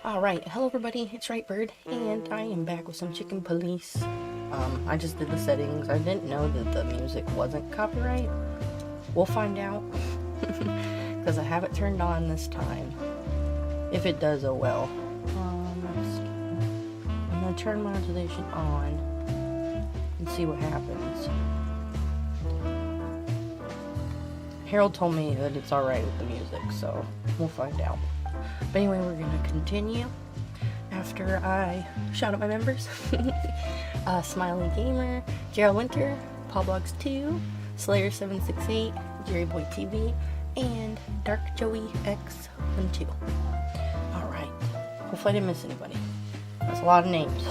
Alright, hello everybody, it's Rightbird, and I am back with some Chicken Police. I just did the settings. I didn't know that the music wasn't copyright. We'll find out, because I have it turned on this time. If it does, oh well. I'm going to turn monetization on and see what happens. Harold told me that it's alright with the music, so we'll find out. But anyway, we're going to continue after I shout out my members. Smiley Gamer, Gerald Winter, PaulBlogs2, Slayer768, JerryBoy TV, and Dark Joey X12. Alright, hopefully I didn't miss anybody. That's a lot of names.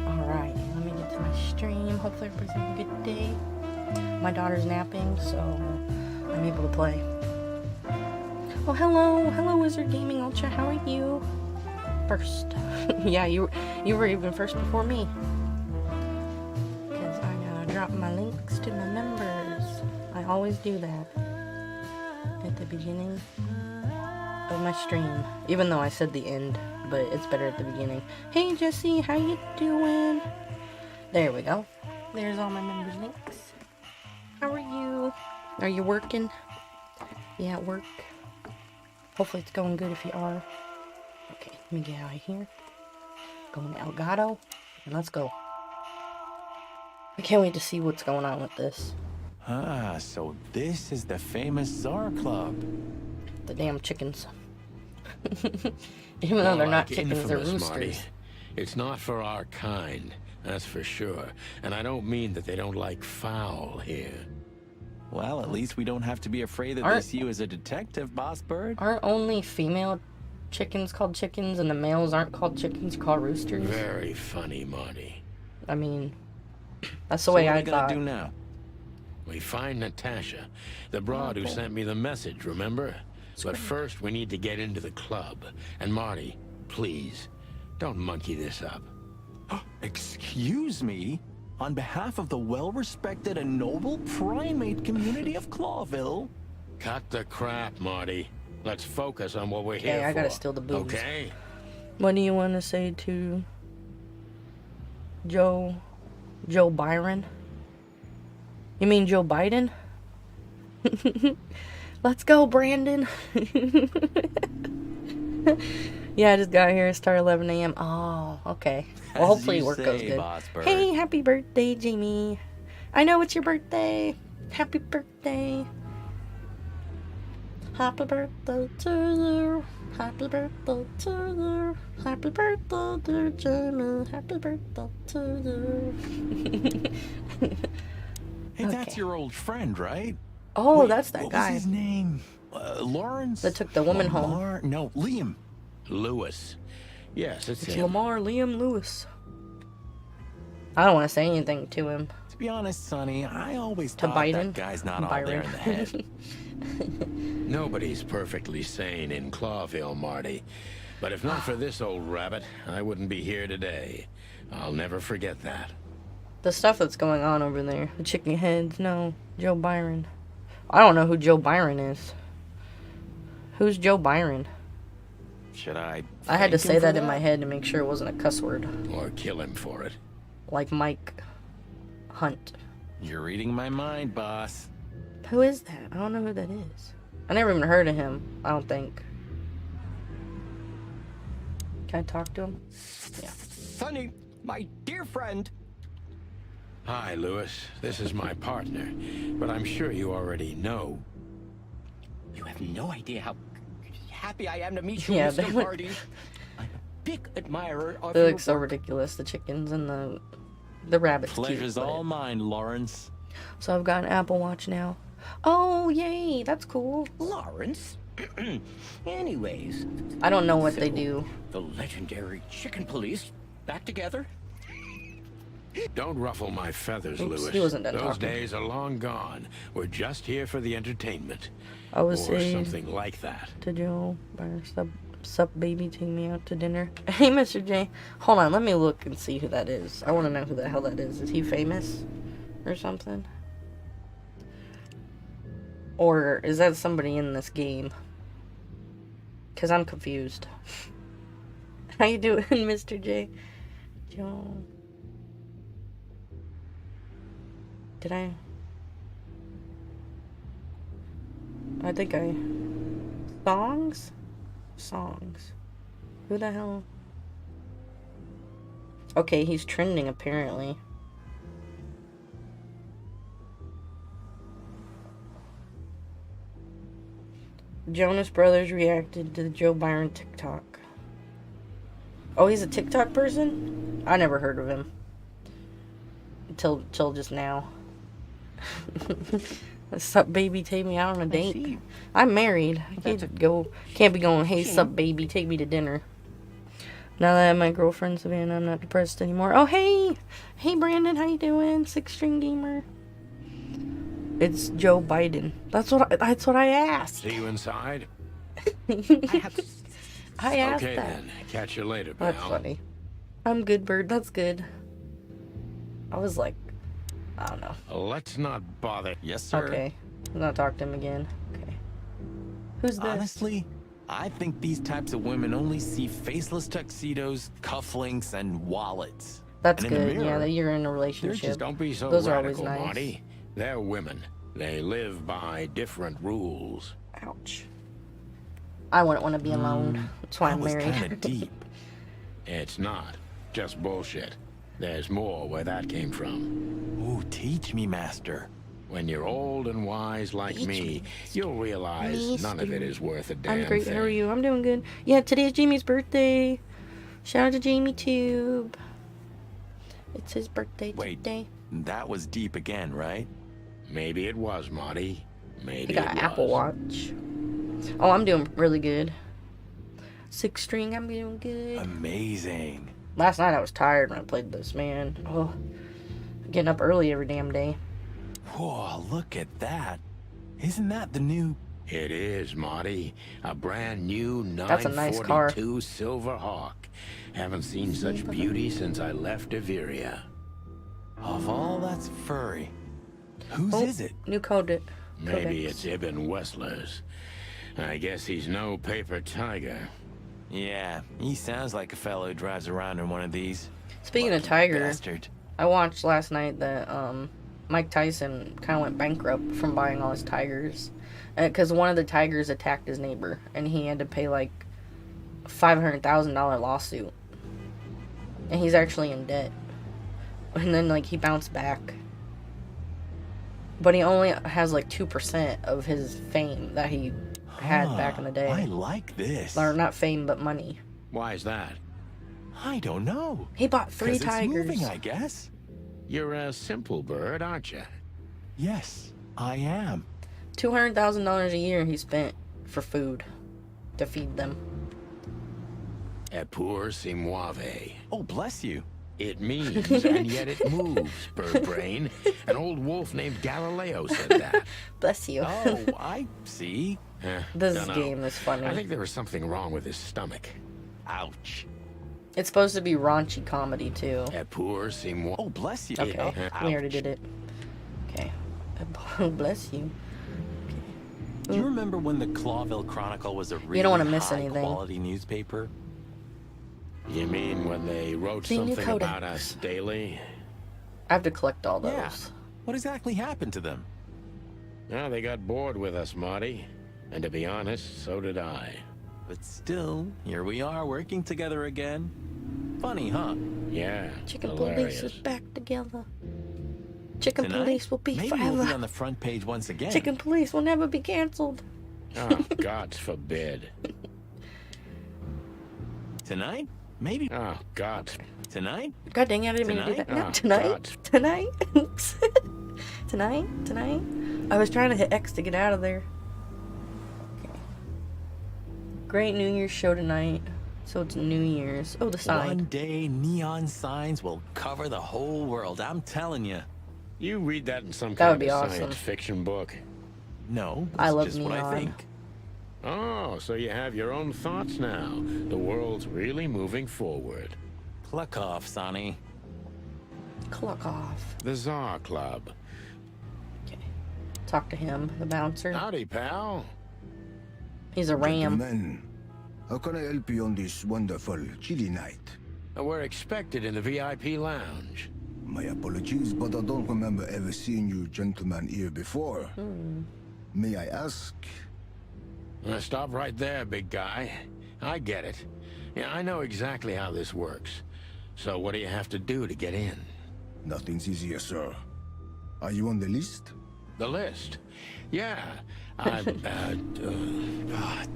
Alright, let me get to my stream. Hopefully everybody's having a good day. My daughter's napping, so I'm able to play. Oh, hello Wizard Gaming Ultra, how are you? First. Yeah, you were even first before me. Because I gotta drop my links to my members. I always do that at the beginning of my stream. Even though I said the end, but it's better at the beginning. Hey Jesse, how you doing? There we go. There's all my members' links. How are you? Are you working? Yeah, at work. Hopefully it's going good if you are. Okay, let me get out of here. Going to Elgato, and let's go. I can't wait to see what's going on with this. Ah, so this is the famous Czar Club. The damn chickens. Even though they're not chickens, they're roosters. Marty. It's not for our kind, that's for sure. And I don't mean that they don't like foul here. Well, at least we don't have to be afraid that they see you as a detective, Boss Bird. Aren't only female chickens called chickens and the males aren't called chickens, called roosters? Very funny, Marty. I mean, that's the way I thought. What are we gonna do now? We find Natasha, the broad who sent me the message, remember? But first, we need to get into the club. And Marty, please, don't monkey this up. Excuse me? On behalf of the well-respected and noble primate community of Clawville. Cut the crap, Marty. Let's focus on what we're here for. I gotta steal the booze. Okay? What do you want to say to Joe Byron? You mean Joe Biden? Let's go, Brandon. Yeah, I just got here. Start 11 a.m. Oh, okay. Well, hopefully work goes good. Hey, happy birthday, Jamie. I know it's your birthday. Happy birthday. Happy birthday to you. Happy birthday to you. Happy birthday, dear Jamie. Happy birthday to you. Hey, that's your old friend, right? Oh, Wait, that's that what guy. was his name? Lawrence? That took the woman home. No, Liam. Lewis. Yes, it's him. Lamar Liam Lewis. I don't want to say anything to him. To be honest, Sonny, I always To thought Biden? that guy's not all there in the head. Nobody's perfectly sane in Clawville, Marty. But if not for this old rabbit, I wouldn't be here today. I'll never forget that. The stuff that's going on over there. The chicken heads. No. Joe Byron. I don't know who Joe Byron is. Who's Joe Byron? Should I had to thank say him for that in my head to make sure it wasn't a cuss word. Or kill him for it. Like Mike Hunt. You're reading my mind, boss. Who is that? I don't know who that is. I never even heard of him, I don't think. Can I talk to him? Yeah. Sonny, my dear friend. Hi, Lewis. This is my partner. But I'm sure you already know. You have no idea how happy I am to meet you, Yeah, Mr. Hardy. I'm a big admirer of They your look so work. ridiculous, the chickens and the rabbits. Pleasure's cute, but- all mine, Lawrence. So I've got an Apple Watch now. Oh, yay, that's cool. Lawrence? Anyways. I don't know what they so, do. The legendary chicken police back together? Don't ruffle my feathers, Oops, Lewis. he wasn't done Those talking. days are long gone. We're just here for the entertainment. I was Or saying something like that. to Joe, sup baby, take me out to dinner. Hey, Mr. J. Hold on, let me look and see who that is. I want to know who the hell that is. Is he famous or something? Or is that somebody in this game? Cause I'm confused. How you doing, Mr. J? Joe. Did I think I... Songs? Songs. Who the hell? Okay, he's trending apparently. Jonas Brothers reacted to the Joe Byron TikTok. Oh, he's a TikTok person? I never heard of him. Till just now. Sup, baby, take me out on a date. I'm married. I can't be going, hey, sup, baby, take me to dinner. Now that I have my girlfriend, Savannah, I'm not depressed anymore. Oh, hey! Hey, Brandon, how you doing? Six String Gamer. It's Joe Biden. That's what I asked. See you inside? I asked okay, that. then. Catch you later, pal. That's funny. I'm good, Bird. That's good. I was like, I don't know. Let's not bother. Yes, sir. Okay. I'll not talk to him again. Okay. Who's this? Honestly, I think these types of women only see faceless tuxedos, cufflinks, and wallets. That's And in the good. Yeah, mirror, that you're in a relationship. Don't be so Those are always radical, nice. Marty. They're women. They live by different rules. Ouch. I wouldn't want to be alone. That's why I'm That was kind married. of deep. It's not. Just bullshit. There's more where that came from. Ooh, teach me, master. When you're old and wise like me, you'll realize none of it is worth a damn I'm great. thing. How are you? I'm doing good. Yeah, today's Jamie's birthday. Shout out to Jamie Tube. It's his birthday Wait, today. that was deep again, right? Maybe it was, Marty. Maybe He got it an was. Apple Watch. Oh, I'm doing really good. Six String, I'm doing good. Amazing. Last night I was tired when I played this, man. Oh, getting up early every damn day. Whoa, look at that. Isn't that the new... It is, Marty. A brand new That's a nice car. 942 Silver Hawk. Haven't seen such beauty since I left Iveria. Of all that's furry. Whose Oh, is it? new code. Maybe it's Ibn Wessler's. I guess he's no paper tiger. Yeah, he sounds like a fellow who drives around in one of these. Speaking of Lucky Tiger, bastard. I watched last night that Mike Tyson kind of went bankrupt from buying all his tigers. Because one of the tigers attacked his neighbor, and he had to pay like a $500,000 lawsuit. And he's actually in debt. And then like he bounced back. But he only has like 2% of his fame that he had back in the day. I like this. Or not fame, but money. Why is that? I don't know. He bought 3 'Cause tigers. It's moving, I guess. You're a simple bird, aren't you? Yes, I am. $200,000 a year he spent for food to feed them. Epur si muove. Oh, bless you. It means, and yet it moves, bird brain. An old wolf named Galileo said that. Bless you. Oh, I see. This Dunno. game is funny. I think there was something wrong with his stomach. Ouch. It's supposed to be raunchy comedy too. Epur si muove. Oh, bless you. Okay, we already Ouch. did it. Okay. Bless you. Do you remember when the Clawville Chronicle was a really don't wanna miss high anything. quality newspaper? You mean when they wrote The new something about codex. us daily? I have to collect all those. Yeah. What exactly happened to them? No, they got bored with us, Marty. And to be honest, so did I. But still, here we are working together again. Funny, huh? Yeah, Chicken hilarious. Police is back together. Chicken Tonight, Police will be maybe forever. we'll be on the front page once again. Chicken Police will never be canceled. Oh, God forbid. Tonight? Maybe Oh, God. tonight? God dang it, I didn't mean to do that. Tonight? No, Oh, tonight? God. Tonight? Tonight? I was trying to hit X to get out of there. Okay. Great New Year's show tonight. So it's New Year's. Oh, the One sign. day, neon signs will cover the whole world. I'm telling you. You read that in some That kind would be of awesome. science fiction book. No, I that's love just what I neon. think. Oh, so you have your own thoughts now. The world's really moving forward. Cluck off, Sonny. Cluck off. The Czar Club. Okay. Talk to him, the bouncer. Howdy, pal. He's a ram. Gentlemen, How can I help you on this wonderful, chilly night? We're expected in the VIP lounge. My apologies, but I don't remember ever seeing you gentlemen here before. May I ask? Stop right there, big guy. I get it. Yeah, I know exactly how this works. So what do you have to do to get in? Nothing's easier, sir. Are you on the list? The list? Yeah.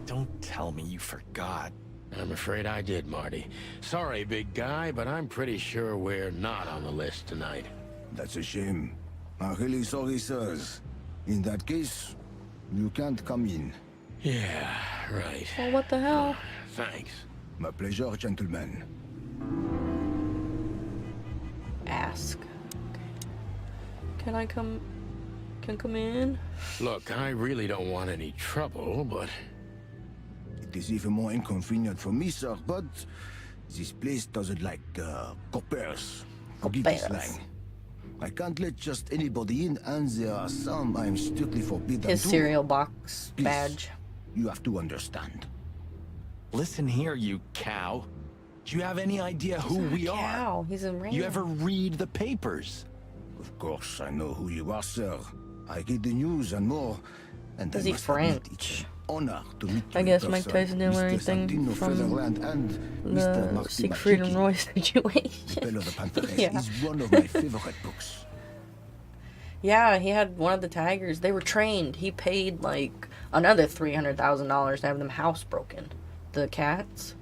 Don't tell me you forgot. I'm afraid I did, Marty. Sorry, big guy, but I'm pretty sure we're not on the list tonight. That's a shame. I'm really sorry, sirs. In that case, you can't come in. Yeah, right. Well, what the hell? Thanks. My pleasure, gentlemen. Ask. Can I come? Can come in? Look, I really don't want any trouble, but... It is even more inconvenient for me, sir, but this place doesn't like coppers. Forgive the Coppers. slang. I can't let just anybody in, and there are some I'm strictly forbidden His to. cereal box Please, badge. You have to understand. Listen here, you cow. Do you have any idea who we are? Cow. He's a ram. You ever read the papers? Of course, I know who you are, sir. I read the news and more. And Is I he must admit, French? it's an honor to meet you I in guess Mike person, Tyson didn't learn Mr. anything Santino from Featherland and Mr. the Marty Siegfried and Machiki. Roy The situation. Bell of the Pantheress Yeah. is one of my favorite books. Yeah, he had one of the tigers. They were trained. He paid like another $300,000 to have them house broken. The cats.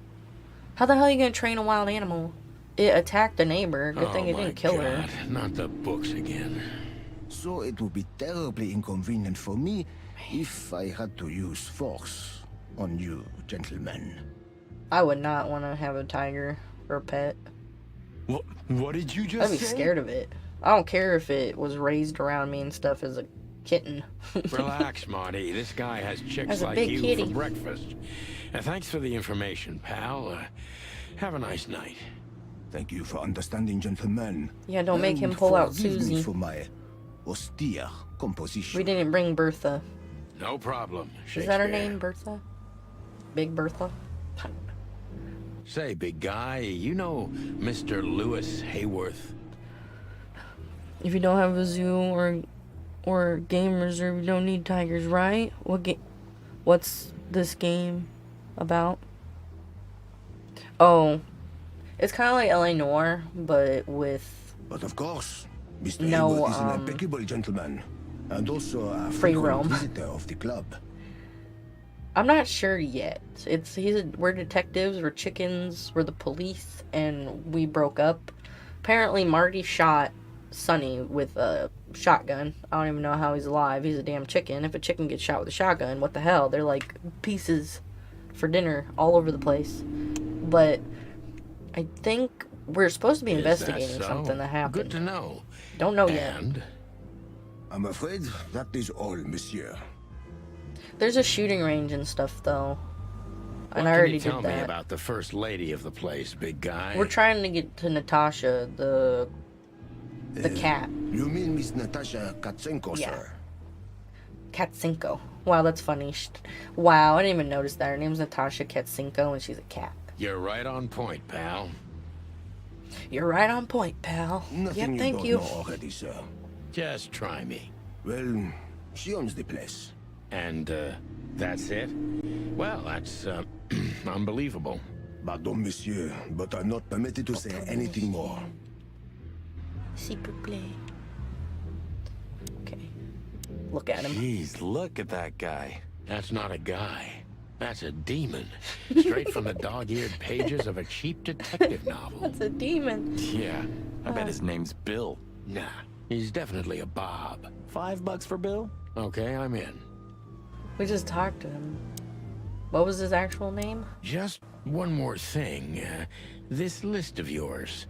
How the hell are you gonna train a wild animal? It attacked a neighbor. Good thing it my didn't kill her. God, not the books again. So it would be terribly inconvenient for me if I had to use force on you, gentlemen. I would not want to have a tiger for a pet. What did you just I'd be say? scared of it. I don't care if it was raised around me and stuff as a kitten. Relax, Marty. This guy has chicks As a like big you kitty. for breakfast. Thanks for the information, pal. Have a nice night. Thank you for understanding, gentlemen. Yeah, don't make him And pull out forgive me Susie. for my austere composition. We didn't bring Bertha. No problem, Is that her Shakespeare. name, Bertha? Big Bertha? Say, big guy, you know Mr. Lewis Hayworth? If you don't have a zoo or game reserve, you don't need tigers, right? What's this game about? Oh, it's kind of like LA Noire, but with But of course, Mr. No, Hayward is an impeccable gentleman, and also a free frequent roam. visitor of the club. I'm not sure yet. We're detectives, we're chickens, we're the police, and we broke up. Apparently, Marty shot Sonny with a shotgun. I don't even know how he's alive. He's a damn chicken. If a chicken gets shot with a shotgun, what the hell? They're like pieces for dinner all over the place. But I think we're supposed to be Is that investigating so? something that happened. Good to know. Don't know yet. And I'm afraid that is all, monsieur. There's a shooting range and stuff, though. And what I already can you tell did me that. about the first lady of the place, big guy? We're trying to get to Natasha, the cat. You mean Miss Natasha Katsenko, Yeah. sir? Katsenko. Wow, that's funny. Wow, I didn't even notice that. Her name's Natasha Katsenko, and she's a cat. You're right on point, pal. You're right on point, pal. Nothing Yep, thank don't you. know already, sir. Just try me. Well, she owns the place. And, that's it? Well, that's, unbelievable. Pardon, monsieur, but I'm not permitted to say anything more. S'il vous plaît. Okay. Look at him. Jeez, look at that guy. That's not a guy. That's a demon. Straight from the dog-eared pages of a cheap detective novel. That's a demon. Yeah, I bet his name's Bill. Nah, he's definitely a Bob. $5 for Bill? Okay, I'm in. We just talked to him. What was his actual name? Just one more thing. This list of yours,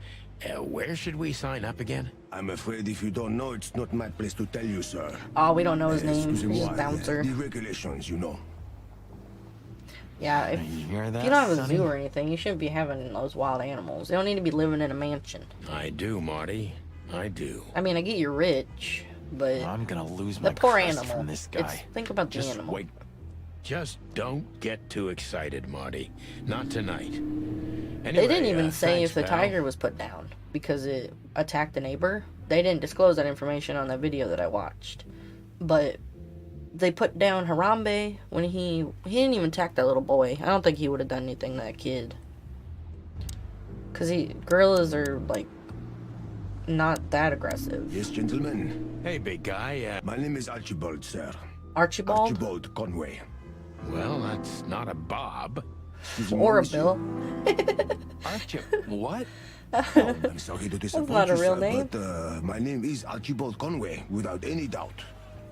where should we sign up again? I'm afraid if you don't know, it's not my place to tell you, sir. Oh, we don't know his name. He's Excusez-moi, just a bouncer. the regulations, you know. Yeah, if You hear that, you don't have a Sonny? zoo or anything, you shouldn't be having those wild animals. They don't need to be living in a mansion. I do, Marty. I do. I mean, I get you're rich, but I'm gonna lose the my poor crust animal. from this guy. Think about the Just animal. wait. Just don't get too excited, Marty. Not tonight. They Anyway, didn't even say thanks, if the pal. tiger was put down because it attacked the neighbor. They didn't disclose that information on that video that I watched. But they put down Harambe when he didn't even attack that little boy. I don't think he would have done anything to that kid. Because gorillas are, like, not that aggressive. Yes, gentlemen. Hey, big guy. My name is Archibald, sir. Archibald? Archibald Conway. Well, that's not a Bob. Excuse me, Or a monsieur. Bill. What? Oh, I'm sorry to disappoint not a you, real sir, name. but my name is Archibald Conway, without any doubt.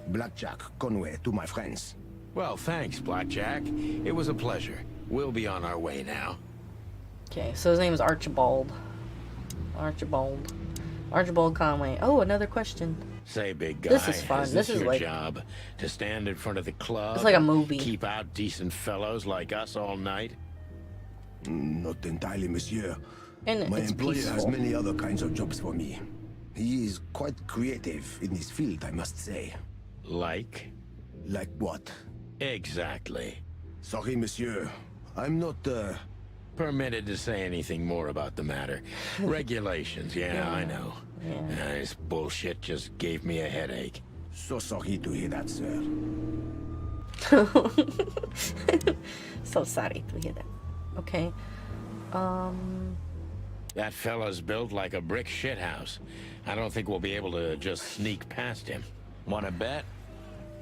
Blackjack Conway to my friends. Well, thanks, Blackjack. It was a pleasure. We'll be on our way now. Okay, so his name is Archibald. Archibald. Archibald Conway. Oh, another question. Say, big guy, This is fun. is This is your like- job? To stand in front of the club? It's like a movie. Keep out decent fellows like us all night? Not entirely, monsieur. And My it's employer has peaceful. many other kinds of jobs for me. He is quite creative in his field, I must say. Like? Like what? Exactly. Sorry, monsieur. I'm not, Permitted to say anything more about the matter. Regulations, yeah, I know. Yeah. This bullshit just gave me a headache. so sorry to hear that, sir. So sorry to hear that. Okay. That fella's built like a brick shithouse. I don't think we'll be able to just sneak past him. Wanna bet?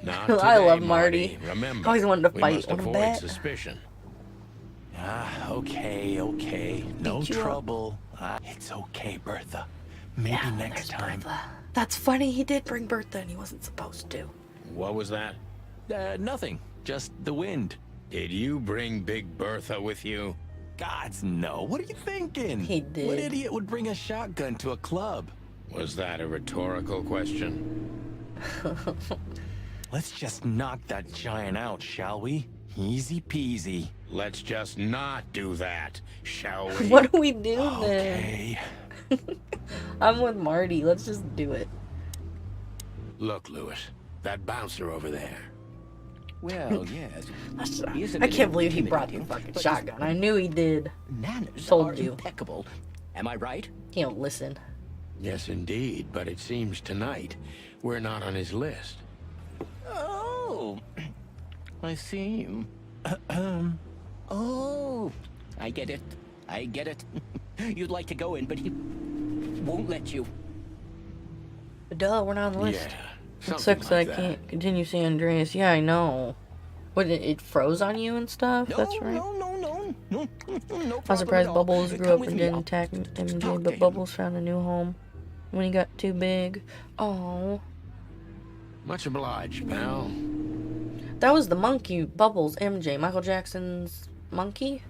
Not I today, love Marty. Remember, Always wanted to we fight. must Wanna avoid bet? suspicion. Okay. No Beat you up. trouble. It's okay, Bertha. Maybe next time. That's funny. He did bring Bertha and he wasn't supposed to. What was that? Nothing. Just the wind. Did you bring Big Bertha with you? Gods, no. What are you thinking? He What did. idiot would bring a shotgun to a club? Was that a rhetorical question? Let's just knock that giant out, shall we? Easy peasy. Let's just not do that, shall we? What do we do then? Okay. I'm with Marty. Let's just do it. Look, Lewis, that bouncer over there. Well, yes. He is a I little can't believe he brought the intimidating, fucking but his shotgun. I knew he did. manners Told are you. impeccable. Am I right? He don't listen. Yes, indeed, but it seems tonight we're not on his list. Oh, I see. Oh, I get it. I get it. You'd like to go in, but he won't let you. Duh, we're not on the list. Yeah, It something sucks that I like can't continue San Andreas. Yeah, I know. What, it froze on you and stuff? No, That's right. no problem I'm surprised at all. Bubbles Come grew up with and me. didn't I'll attack talk to MJ, but him. Bubbles found a new home when he got too big. Oh, Much obliged, pal. that was the monkey, Bubbles, MJ, Michael Jackson's monkey?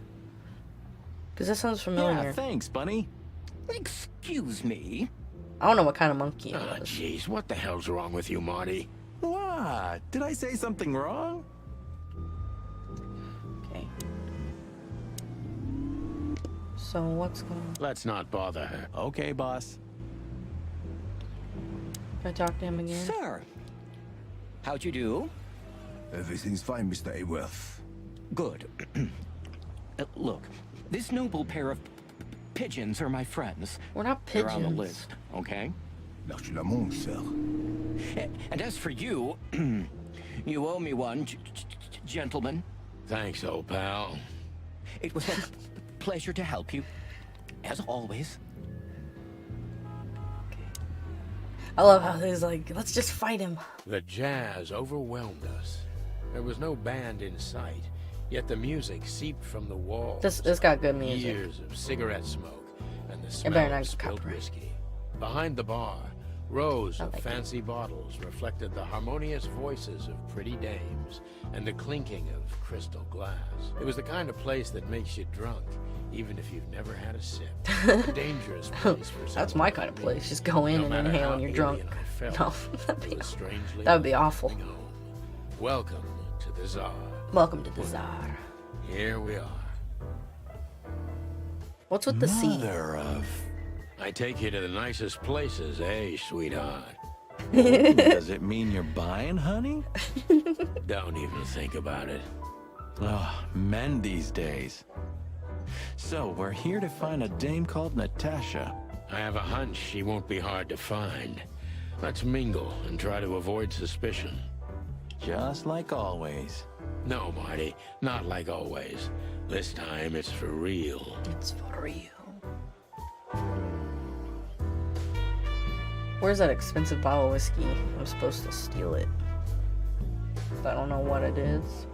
Because that sounds familiar. Yeah, thanks, Bunny. Excuse me. I don't know what kind of monkey it Ah, was. jeez, what the hell's wrong with you, Marty? What? Did I say something wrong? Okay. So what's going on? Let's not bother her. Okay, boss. Can I talk to him again? Sir, how'd you do? Everything's fine, Mr. Ayworth. Good. Look, this noble pair of pigeons are my friends. We're not They're pigeons. on the list, okay? Merci l'amour, sir. And as for you, you owe me one, gentlemen. Thanks, old pal. It was a pleasure to help you, as always. I love how he's like, let's just fight him. The jazz overwhelmed us. There was no band in sight, yet the music seeped from the walls. This got good music. Years of cigarette smoke and the It smell better not of get spilled copyright. whiskey. Behind the bar, rows I of like it. fancy bottles reflected the harmonious voices of pretty dames and the clinking of crystal glass. It was the kind of place that makes you drunk, even if you've never had a sip. A dangerous place for That's someone my like kind of me. place. Just go in No and matter inhale how and you're drunk. alien I felt, No, it was strangely that would be awful. coming home. Welcome to the Czar. Welcome to the Czar. Here we are. What's with the C? Mother of... I take you to the nicest places, eh, sweetheart? Does it mean you're buying, honey? Don't even think about it. Oh, men these days. So, we're here to find a dame called Natasha. I have a hunch she won't be hard to find. Let's mingle and try to avoid suspicion. Just like always. No, Marty, not like always. This time it's for real. It's for real. Where's that expensive bottle of whiskey? I'm supposed to steal it. I don't know what it is.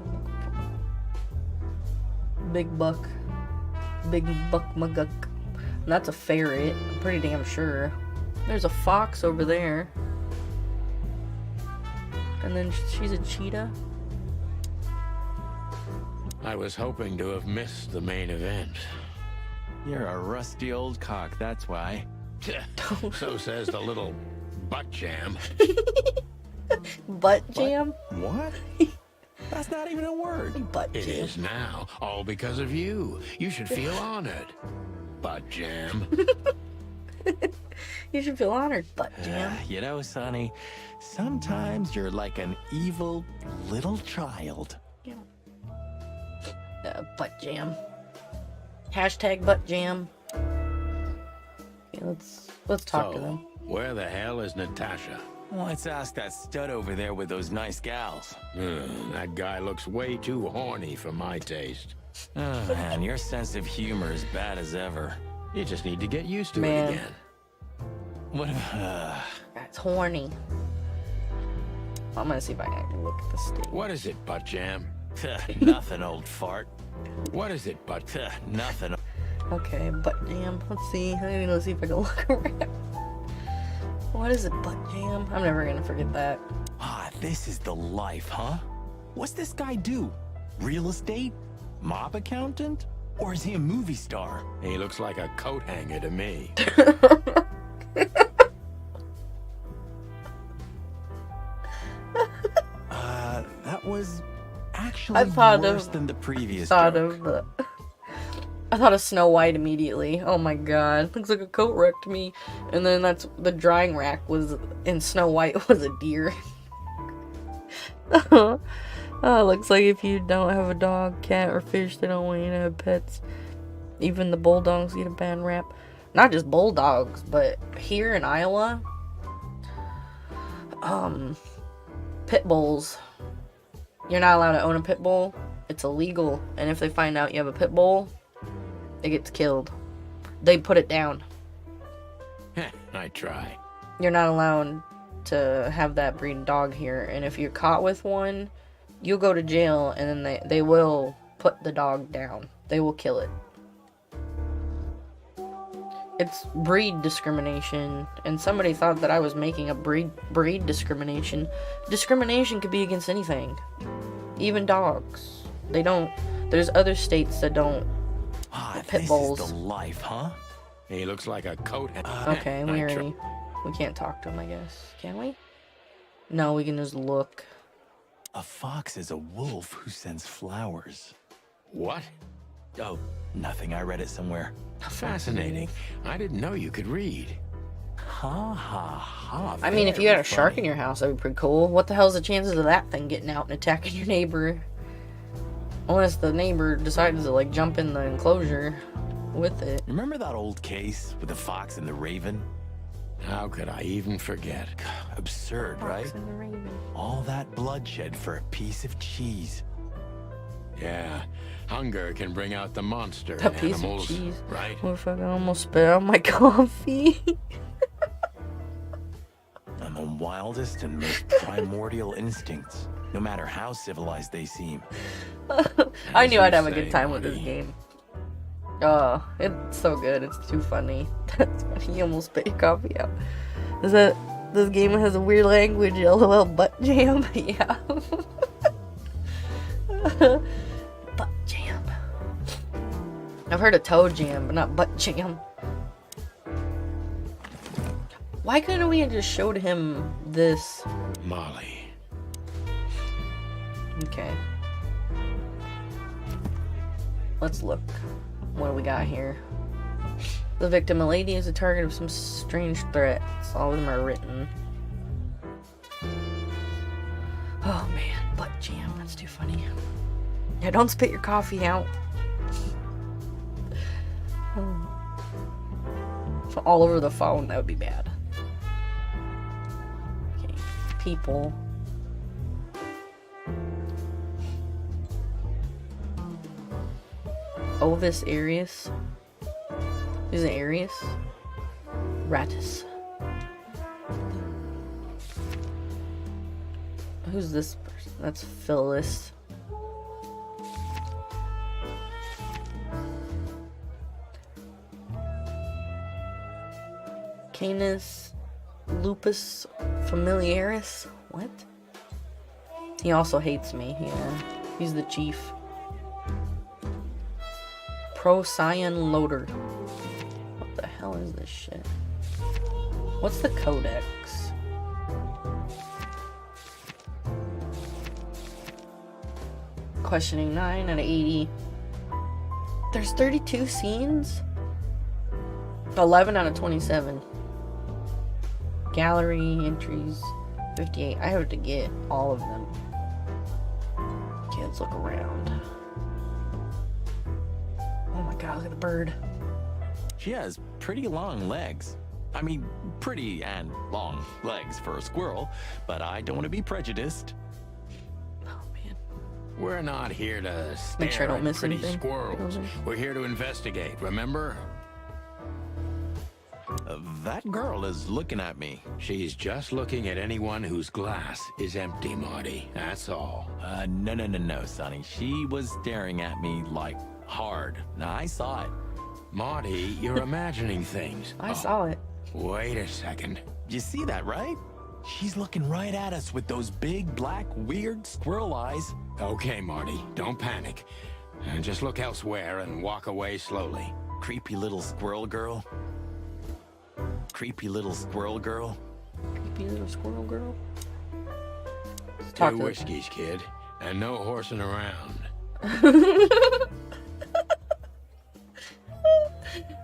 Big buck. Big buck maguk. And that's a ferret. I'm pretty damn sure. There's a fox over there. And then she's a cheetah. I was hoping to have missed the main event. You're a rusty old cock, that's why. So says the little butt jam. Butt jam? What? That's not even a word. Butt It jam. is now, all because of you. You should feel honored. Butt jam. You should feel honored, butt jam. You know, Sonny, sometimes you're like an evil little child. Butt jam. Hashtag butt jam. Okay, let's talk to them. Where the hell is Natasha? Let's ask that stud over there with those nice gals. That guy looks way too horny for my taste. Oh, man, your sense of humor is bad as ever. You just need to get used to Man. it again. What? That's horny. I'm gonna see if I can look at the state. What is it, butt jam? Nothing, old fart. What is it, butt? Nothing. Okay, butt jam. Let's see. Let's see if I can look around. What is it, butt jam? I'm never gonna forget that. Ah, this is the life, huh? What's this guy do? Real estate? Mob accountant? Or is he a movie star? He looks like a coat hanger to me. That was actually I thought worse of- than the previous I joke. thought of Snow White immediately. Oh my god, looks like a coat wrecked me. And then that's the drying rack was in Snow White was a deer. Looks like if you don't have a dog, cat, or fish, they don't want you to have pets. Even the bulldogs get a bad rap. Not just bulldogs, but here in Iowa, pit bulls. You're not allowed to own a pit bull. It's illegal. And if they find out you have a pit bull, it gets killed. They put it down. I try. You're not allowed to have that breed dog here. And if you're caught with one, you'll go to jail, and then they will put the dog down. They will kill it. It's breed discrimination, and somebody thought that I was making a breed discrimination. Discrimination could be against anything, even dogs. They don't. There's other states that don't. Ah, pit this bulls. is the life, huh? He looks like a coat hanger. Okay, we can't talk to him, I guess. Can we? No, we can just look. A fox is a wolf who sends flowers. What? Oh, nothing. I read it somewhere. Fascinating. I didn't know you could read. Ha ha ha. I mean, if you had a very shark funny. in your house, that'd be pretty cool. What the hell's the chances of that thing getting out and attacking your neighbor? Unless the neighbor decides to, like, jump in the enclosure with it. Remember that old case with the fox and the raven? How could I even forget? Absurd, right? Fox and the raven. All that bloodshed for a piece of cheese. Yeah, hunger can bring out the monster A in piece of animals, cheese. right? What if I almost spit out my coffee? And the wildest and most primordial instincts, no matter how civilized they seem. I As knew you I'd have a say, good time with this Marty. game. Oh, it's so good. It's too funny. That's funny. You almost spit your coffee out. This game has a weird language. LOL butt jam. Yeah. Butt jam. I've heard of toe jam, but not butt jam. Why couldn't we have just showed him this? Molly. Okay. Let's look. What do we got here? The victim, a lady, is the target of some strange threats. All of them are written. Oh man, butt jam. That's too funny. Yeah, don't spit your coffee out. So all over the phone, that would be bad. Okay, people. Ovis Arius. Is it Arius? Ratus. Who's this person? That's Phyllis. Canis Lupus Familiaris. What? He also hates me. Yeah, he's the chief. Procyon Loader. What the hell is this shit? What's the codex? Questioning 9 out of 80. There's 32 scenes? 11 out of 27. Gallery entries 58. I have to get all of them. Okay, let's look around. Oh my god, look at the bird. She has pretty long legs. I mean, pretty and long legs for a squirrel, but I don't want to be prejudiced. Oh man. We're not here to stare Make sure I don't at miss pretty anything. squirrels. We're here to investigate, remember? That girl is looking at me. She's just looking at anyone whose glass is empty, Marty. That's all. No, Sonny. She was staring at me like hard. Now, I saw it. Marty, you're imagining things. I saw it. Wait a second. You see that, right? She's looking right at us with those big, black, weird squirrel eyes. Okay, Marty, don't panic. And just look elsewhere and walk away slowly. Creepy little squirrel girl. Creepy little squirrel girl. Creepy little squirrel girl. Let's talk Two to whiskeys, kid, and no horsing around.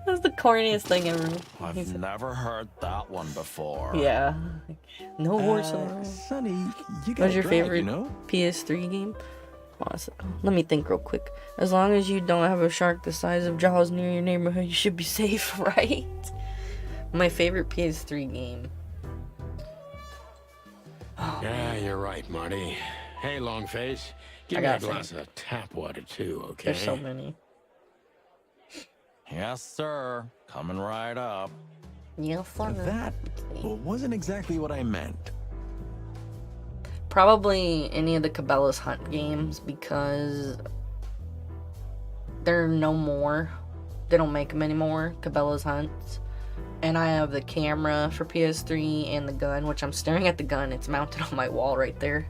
That's the corniest thing ever. I've never heard that one before. Yeah. No horse around. Sonny, you What's got your favorite you know? PS3 game? Let me think real quick. As long as you don't have a shark the size of Jaws near your neighborhood, you should be safe, right? My favorite PS3 game. Oh, Yeah, you're right, Marty. Hey, Longface, give I me a got glass of tap water too, okay? there's so many. Yes, sir. Coming right up. Yeah, fun. That wasn't exactly what I meant. Probably any of the Cabela's Hunt games because they're no more. They don't make them anymore, Cabela's Hunts. And I have the camera for PS3 and the gun, which I'm staring at the gun. It's mounted on my wall right there.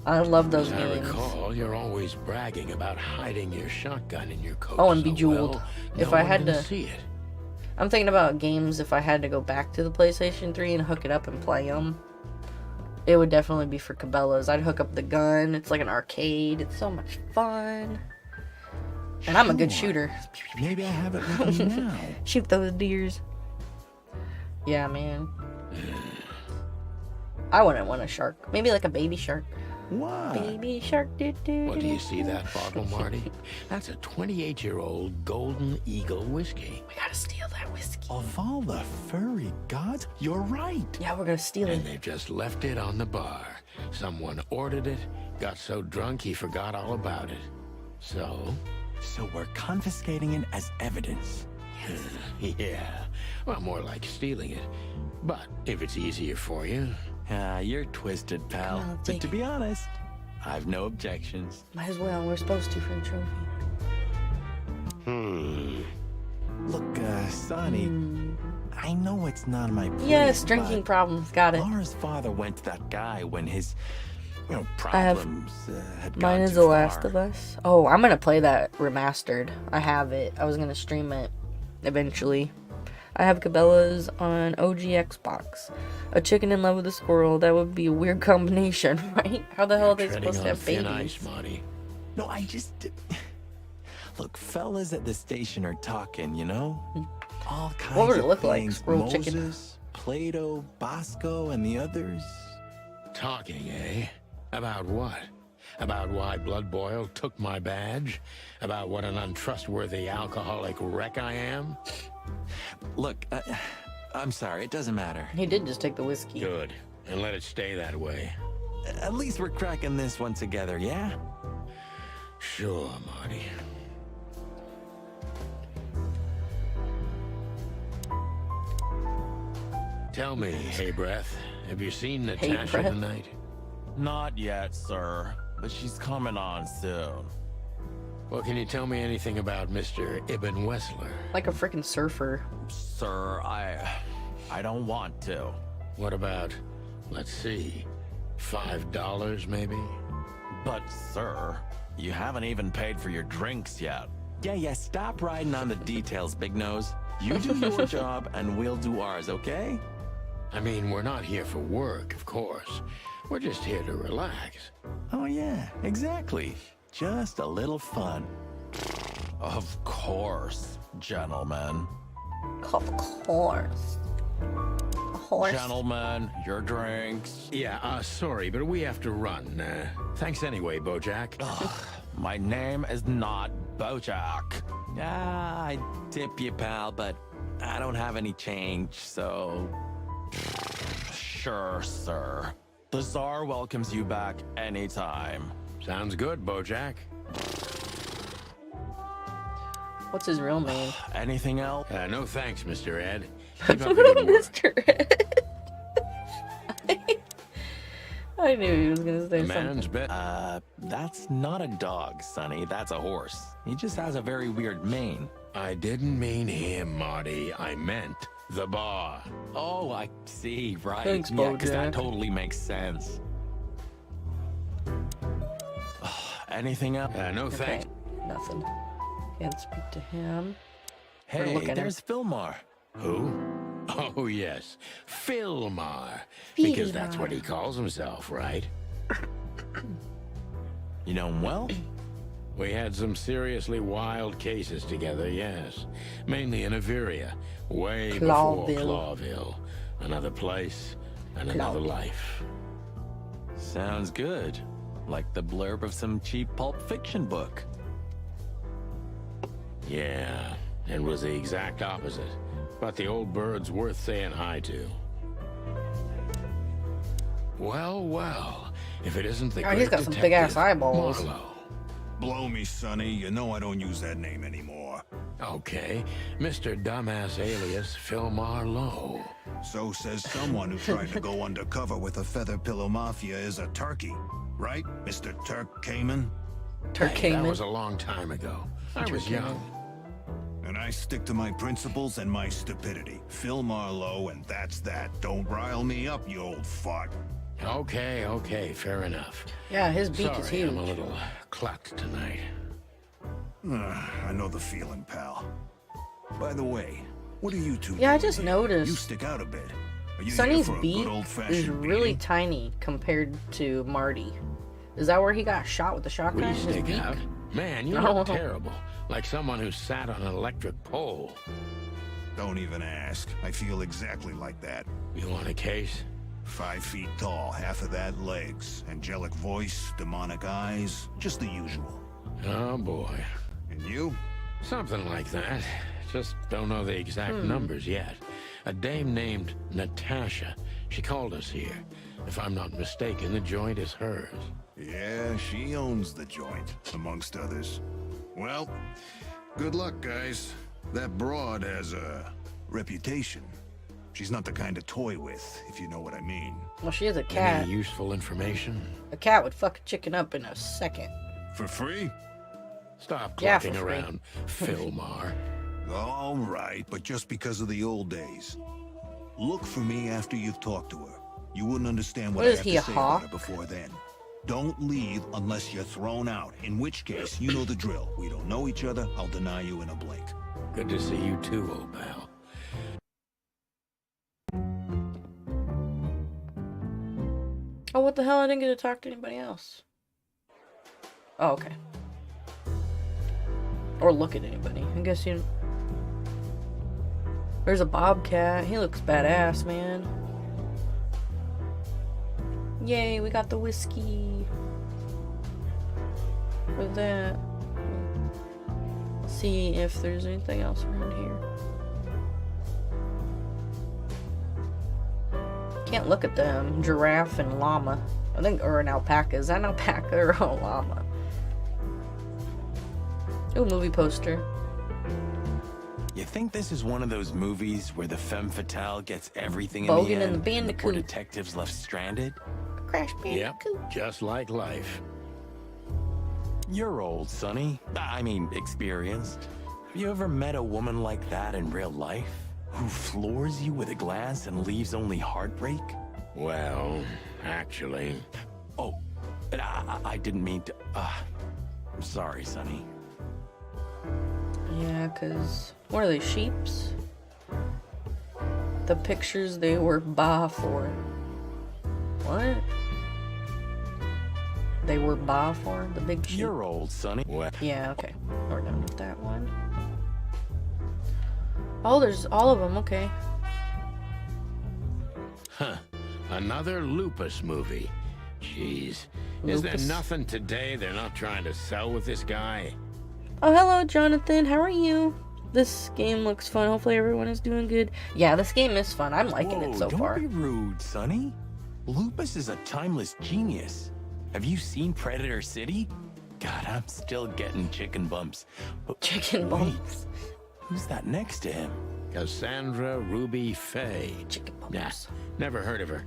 I love those As I games. recall, you're always bragging about hiding your shotgun in your coat. Oh, and so Bejeweled. well, If no I one had can to- see it. I'm thinking about games if I had to go back to the PlayStation 3 and hook it up and play them. It would definitely be for Cabela's. I'd hook up the gun. It's like an arcade. It's so much fun. And I'm a good shooter. Maybe I have it with me now. Shoot those deers. Yeah, man. I wouldn't want a shark. Maybe like a baby shark. What? Baby shark. Well, do you see that bottle, Marty? That's a 28-year-old Golden Eagle whiskey. We gotta steal that whiskey. Of all the furry gods, you're right. Yeah, we're gonna steal And it. they've just left it on the bar. Someone ordered it, got so drunk he forgot all about it. So, So we're confiscating it as evidence. yeah. Well, more like stealing it. But if it's easier for you. You're twisted, pal. Come on, But take to it. be honest, I've no objections. Might as well. We're supposed to for the trophy. Look, Sonny, I know it's not my place. Yes, drinking but problems. Got it. Laura's father went to that guy when his, I have- problems had gone Mine is too The Last far. of Us. Oh, I'm gonna play that remastered. I have it. I was gonna stream it eventually. I have Cabela's on OG Xbox. A chicken in love with a squirrel. That would be a weird combination, right? How the hell are they Treading supposed to on have thin babies? ice, Marty. No, I just... Look, fellas at the station are talking, you know? All kinds What would it of look like, things. squirrel chicken? Moses, Plato, Bosco, and the others. Talking, eh? About what? About why Blood Boil took my badge? About what an untrustworthy alcoholic wreck I am? Look, I'm sorry, it doesn't matter. He did just take the whiskey. Good. And let it stay that way. At least we're cracking this one together, yeah? Sure, Marty. Tell me, Hey Breath, have you seen Natasha Breath? tonight? Not yet, sir. But she's coming on soon. Well, can you tell me anything about Mr. Ibn Wessler? Like a freaking surfer. Sir, I don't want to. What about, let's see, $5 maybe? But, sir, you haven't even paid for your drinks yet. Yeah, stop riding on the details, Big Nose. You do your job, and we'll do ours, okay? I mean, we're not here for work, of course. We're just here to relax. Oh, yeah, exactly. Just a little fun. Of course, gentlemen. Of course. A horse. Gentlemen, your drinks. Yeah, sorry, but we have to run. Thanks anyway, Bojack. My name is not Bojack. I tip you, pal, but I don't have any change, so... Sure, sir. The Tsar welcomes you back anytime. Sounds good, Bojack. What's his real name? Anything else? No thanks, Mr. Ed. Keep up the good work. Mr. Ed. I knew he was gonna say The something. man's bet. That's not a dog, Sonny. That's a horse. He just has a very weird mane. I didn't mean him, Marty. I meant the bar. Oh, I see, right. Thanks, Yeah, 'cause that Bojack. totally makes sense. Anything else? No Okay, thanks. nothing. Can't speak to him. Hey, look at him. there's Fillmar. Who? Oh, yes. Philmar. Because that's what he calls himself, right? You know him well? We had some seriously wild cases together, yes. Mainly in Averia, way before Clawville. Clawville. Another place and another Clawville. life. Sounds good. Like the blurb of some cheap pulp fiction book. Yeah, it was the exact opposite. But the old bird's worth saying hi to. Well, well, if it isn't the Oh, great he's got some big-ass detective, eyeballs. Marlowe. Blow me, Sonny. You know I don't use that name anymore. Okay, Mr. Dumbass alias Phil Marlowe. So says someone who tried to go undercover with a feather pillow mafia is a turkey. Right, Mr. Turk Cayman? Hey, that Turkeyman. was a long time ago. I was young. And I stick to my principles and my stupidity. Phil Marlowe, and that's that. Don't rile me up, you old fart. Okay, fair enough. Yeah, his beak is Sorry, huge. I'm a little clucked tonight. I know the feeling, pal. By the way, what are you two Yeah, I doing just here? noticed. You stick out a bit. Are you Sonny's here for a beak good is old-fashioned really beating? tiny compared to Marty. Is that where he got shot with the shotgun? We His stick beak? out. Man, you Oh. look terrible. Like someone who sat on an electric pole. Don't even ask. I feel exactly like that. You want a case? 5 feet tall, half of that legs. Angelic voice, demonic eyes, just the usual. Oh, boy. And you? Something like that. Just don't know the exact numbers yet. A dame named Natasha. She called us here. If I'm not mistaken, the joint is hers. Yeah, she owns the joint, amongst others. Well, good luck, guys. That broad has a reputation. She's not the kind to toy with, if you know what I mean. Well, she is a cat. Any useful information? A cat would fuck a chicken up in a second. For free? Stop Yeah, clucking for free. around, Philmar. All right, but just because of the old days. Look for me after you've talked to her. You wouldn't understand what What I is have he, to a say hawk? about her before then. Don't leave unless you're thrown out, in which case, you know the drill. We don't know each other, I'll deny you in a blink. Good to see you too, old pal. Oh, what the hell? I didn't get to talk to anybody else. Oh, okay. Or look at anybody. I guess you... There's a bobcat. He looks badass, man. Yay, we got the whiskey. for that. See if there's anything else around here. Can't look at them. Giraffe and llama. I think, or an alpaca. Is that an alpaca or a llama? Oh, movie poster. You think this is one of those movies where the femme fatale gets everything in Bogan the and end, the and the poor Bandicoot. detectives left stranded? Crash Yep, Bandicoot. just like life. You're old, Sonny. I mean, experienced. Have you ever met a woman like that in real life? Who floors you with a glance and leaves only heartbreak? Well, actually, Oh, I didn't mean to. I'm sorry, Sonny. Yeah, cause what are they, sheeps? The pictures they were ba for. What? They were ba for the big sheep. You're old, Sonny. well, Yeah, okay. We're done with that one. Oh, there's all of them. Okay. another lupus movie. Jeez. Is there Lupus. nothing today they're not trying to sell with this guy? Oh, hello, Jonathan. How are you? This game looks fun. Hopefully everyone is doing good. Yeah, this game is fun. I'm liking it so don't far. be rude, Sonny. Lupus is a timeless genius. Have you seen Predator City? God, I'm still getting chicken bumps. But Chicken wait, bumps. who's that next to him? Cassandra Ruby Faye. Chicken Nah, bumps. never heard of her.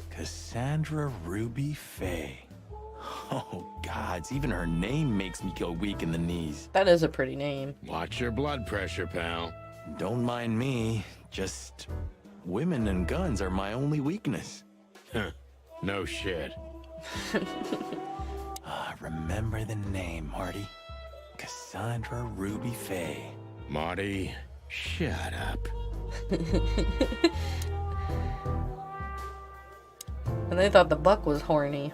Cassandra Ruby Faye. Oh, gods, even her name makes me go weak in the knees. That is a pretty name. Watch your blood pressure, pal. Don't mind me, just women and guns are my only weakness. Huh, no shit. Remember the name, Marty. Cassandra Ruby Faye. Marty, shut up. And they thought the buck was horny.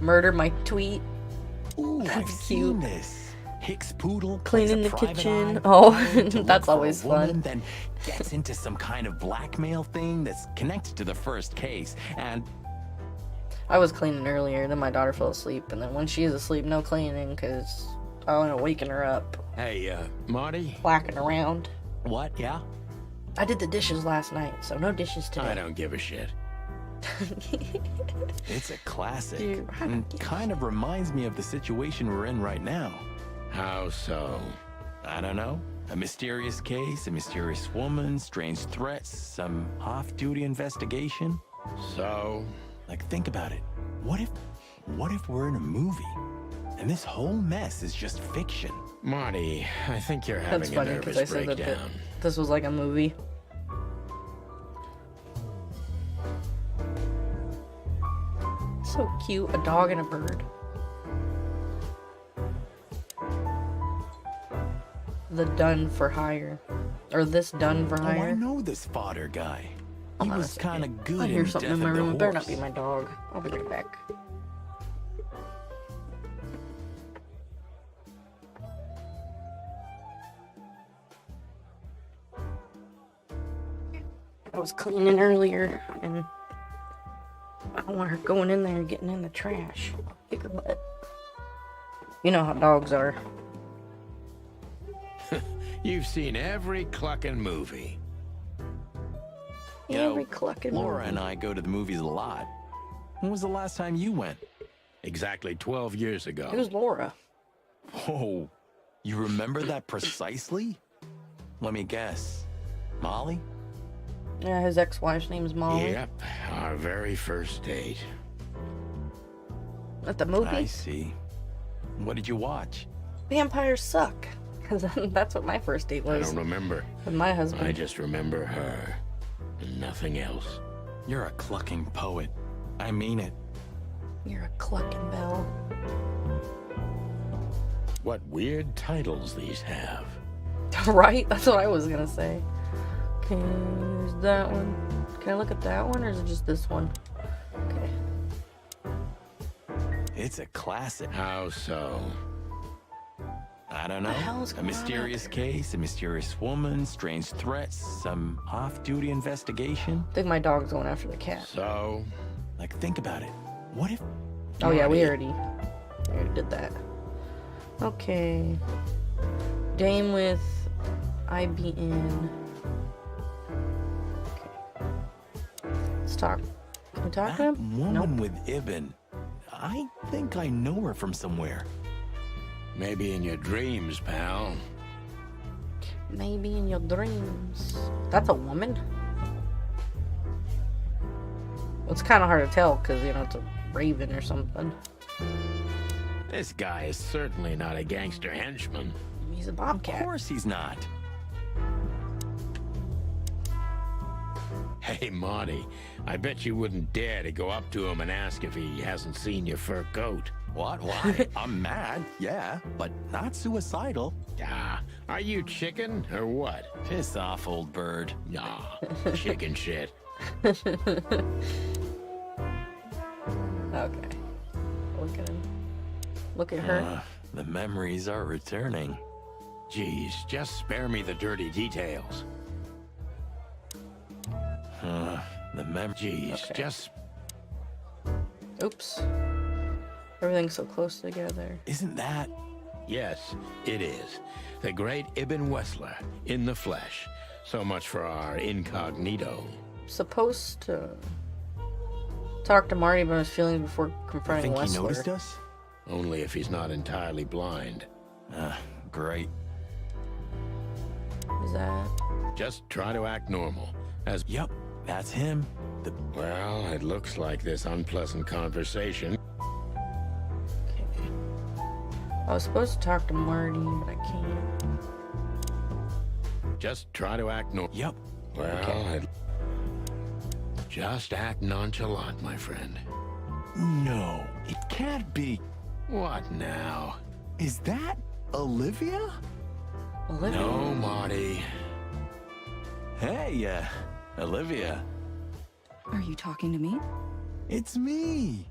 Murder my tweet. Ooh, I've That's seen cute. this. Hicks Poodle Cleaning plays a the private kitchen. eye, Oh, trying to that's look for a always woman, fun. Then gets into some kind of blackmail thing that's connected to the first case, and I was cleaning earlier, then my daughter fell asleep, and then when she's asleep, no cleaning, because I want to waken her up, Hey, Marty, whacking around. what? Yeah. I did the dishes last night, so no dishes today. I don't give a shit. It's a classic, Dude, I and don't kind of reminds me of the situation we're in right now. How so? I don't know. A mysterious case, a mysterious woman, strange threats, some off-duty investigation. So, Like, think about it. What if we're in a movie, and this whole mess is just fiction? Marty, I think you're That's having a funny, because I nervous said that breakdown. this was like a movie. So cute, a dog and a bird. The done for hire. Or this done for Oh, I hire. know this fodder guy. Hold He on a was second. kind of good I hear in something Death in my of the room. It better not be Horse. my dog. I'll be right back. I was cleaning earlier and I don't want her going in there and getting in the trash. Kick her butt. You know how dogs are. You've seen every clucking movie. You know, Every clucking Laura movie. and I go to the movies a lot. When was the last time you went? Exactly 12 years ago. Who's Laura? Oh, you remember that precisely? Let me guess. Molly? Yeah, his ex-wife's name is Molly. Yep, our very first date. At the movie? I see. What did you watch? Vampires suck. Because that's what my first date I was don't remember. with my I husband. just remember her. And nothing else. You're a clucking poet. I mean it. You're a clucking bell. What weird titles these have. Right? That's what I was gonna say. Okay, there's that one. Can I look at that one, or is it just this one? Okay. It's a classic. How so? I don't know. The hell's A going on mysterious out there? case, a mysterious woman, strange threats, some off-duty investigation. I think my dog's going after the cat. So, Like, think about it. What if... Oh yeah, we Marty. already. I already did that. Okay. Dame with IBN. Okay. Let's talk. Can we talk to That him? woman Nope. with Ibn. I think I know her from somewhere. Maybe in your dreams, pal. Maybe in your dreams. That's a woman? Well, it's kind of hard to tell because, you know, it's a raven or something. This guy is certainly not a gangster henchman. He's a Of bobcat. course he's not. Hey, Marty, I bet you wouldn't dare to go up to him and ask if he hasn't seen your fur coat. What? Why? I'm mad, yeah, but not suicidal. Ah, are you chicken or what? Piss off, old bird. Nah, chicken shit. Okay. Look at him. Look at her. The memories are returning. Geez, just spare me the dirty details. Geez, Okay. just... Oops. Everything's so close together. Isn't that? Yes, it is. The great Ibn Wessler, in the flesh. So much for our incognito. Supposed to talk to Marty about his feelings before I confronting think he Wessler. noticed us? Only if he's not entirely blind. Great. Is that? Just try to act normal. As Yep, that's him. well, it looks like this unpleasant conversation. Okay. I was supposed to talk to Marty, but I can't. Just try to act normal. Yep. Well, just act nonchalant, my friend. No, it can't be. What now? Is that Olivia? Olivia. No, Marty. Hey, Olivia. Are you talking to me? It's me,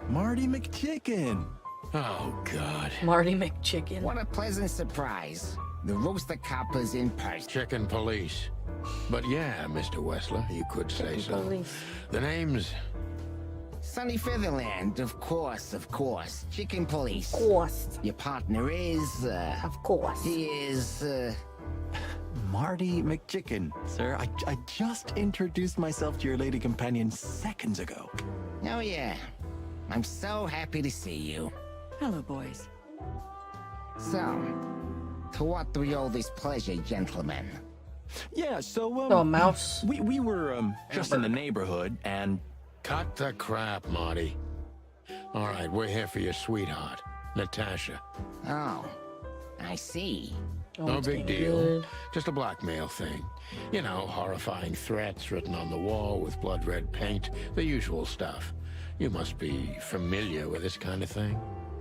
Marty McChicken. Oh, God. Marty McChicken. What a pleasant surprise. The rooster copper's in person. Chicken police. But yeah, Mr. Wessler, you could say so. Police. The name's... Sunny Featherland, of course. Chicken police. Of course. Your partner is, Of course. he is, Marty McChicken. Sir, I just introduced myself to your lady companion seconds ago. oh yeah. I'm so happy to see you. Hello, boys. So, to what do we owe this pleasure, gentlemen? Yeah, so, So a mouse. we were, just in the neighborhood, and... Cut the crap, Marty. All right, we're here for your sweetheart, Natasha. Oh, I see. Oh, No it's big getting deal. good. Just a blackmail thing. You know, horrifying threats written on the wall with blood red paint. The usual stuff. You must be familiar with this kind of thing.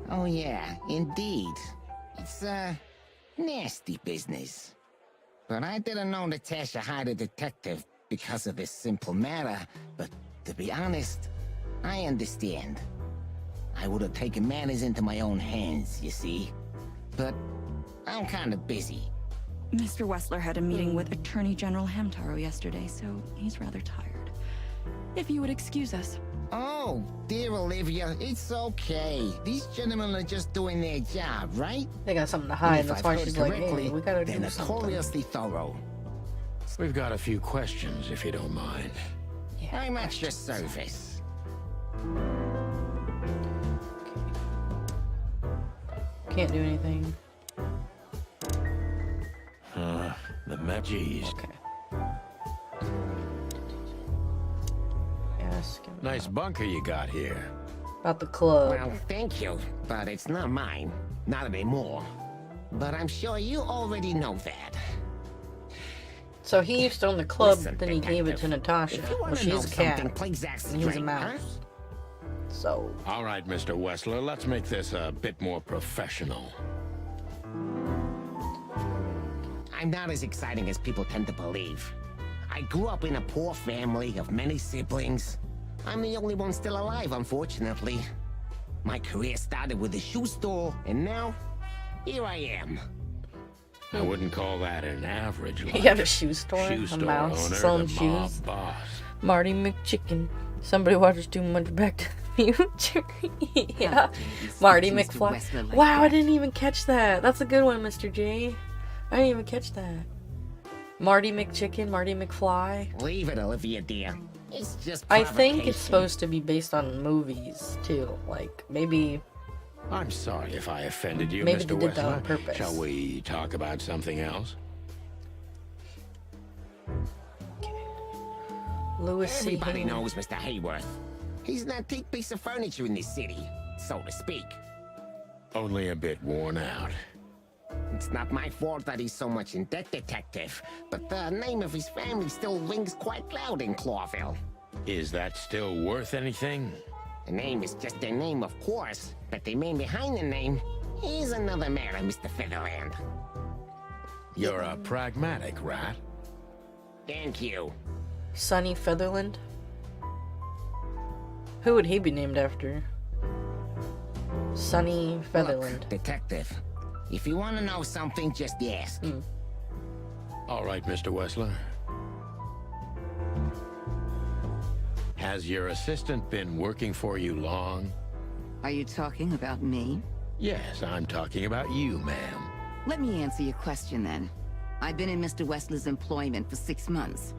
Oh yeah, indeed. It's, nasty business. But I didn't know Natasha hired a detective because of this simple matter, but to be honest, I understand. I would have taken matters into my own hands, you see. But I'm kind of busy. Mr. Wessler had a meeting with Attorney General Hamtaro yesterday, so he's rather tired. If you would excuse us. Oh, dear Olivia, it's okay. These gentlemen are just doing their job, right? They got something to And hide. if That's I've why heard she's like, hey, correctly, we gotta they're do something. notoriously thorough. We've got a few questions, if you don't mind. I'm at your service. Can't do anything. The Jeez. Okay. Ask him Nice bunker you got here. about the club. Well, thank you, but it's not mine. Not anymore. But I'm sure you already know that. So he used to own the club, Listen, then he gave it to detective, Natasha. If you Well, want to know she's a cat, something, please ask and he's a straight, mouse. huh? So All right, Mr. Wessler, let's make this a bit more professional. I'm not as exciting as people tend to believe. I grew up in a poor family of many siblings. I'm the only one still alive, unfortunately. My career started with a shoe store, and now, here I am. I wouldn't call that an average life. he had a shoe store, Shoe a store mouse owner, selling the mob shoes. boss. Marty McChicken. Somebody watches too much back to future. Yeah. Marty McFly. Wow, I didn't even catch that. That's a good one, Mr. J. I didn't even catch that. Marty McChicken, Marty McFly. Leave it, Olivia, dear. It's just I think it's provocation. supposed to be based on movies, too. Like, maybe... I'm sorry if I offended you, Maybe Mr. they did that on Wessler. purpose. Shall we talk about something else? Louis C. Everybody Hayward. knows Mr. Hayworth. He's an antique piece of furniture in this city, so to speak. Only a bit worn out. It's not my fault that he's so much in debt, Detective, but the name of his family still rings quite loud in Clawville. Is that still worth anything? The name is just their name, of course, but the man behind the name is another matter, Mr. Featherland. You're a pragmatic rat. Thank you. Sonny Featherland? Who would he be named after? Sonny Featherland. Look, Detective, if you want to know something, just ask. All right, Mr. Wessler. Has your assistant been working for you long? Are you talking about me? Yes, I'm talking about you, ma'am. Let me answer your question then. I've been in Mr. Wessler's employment for 6 months.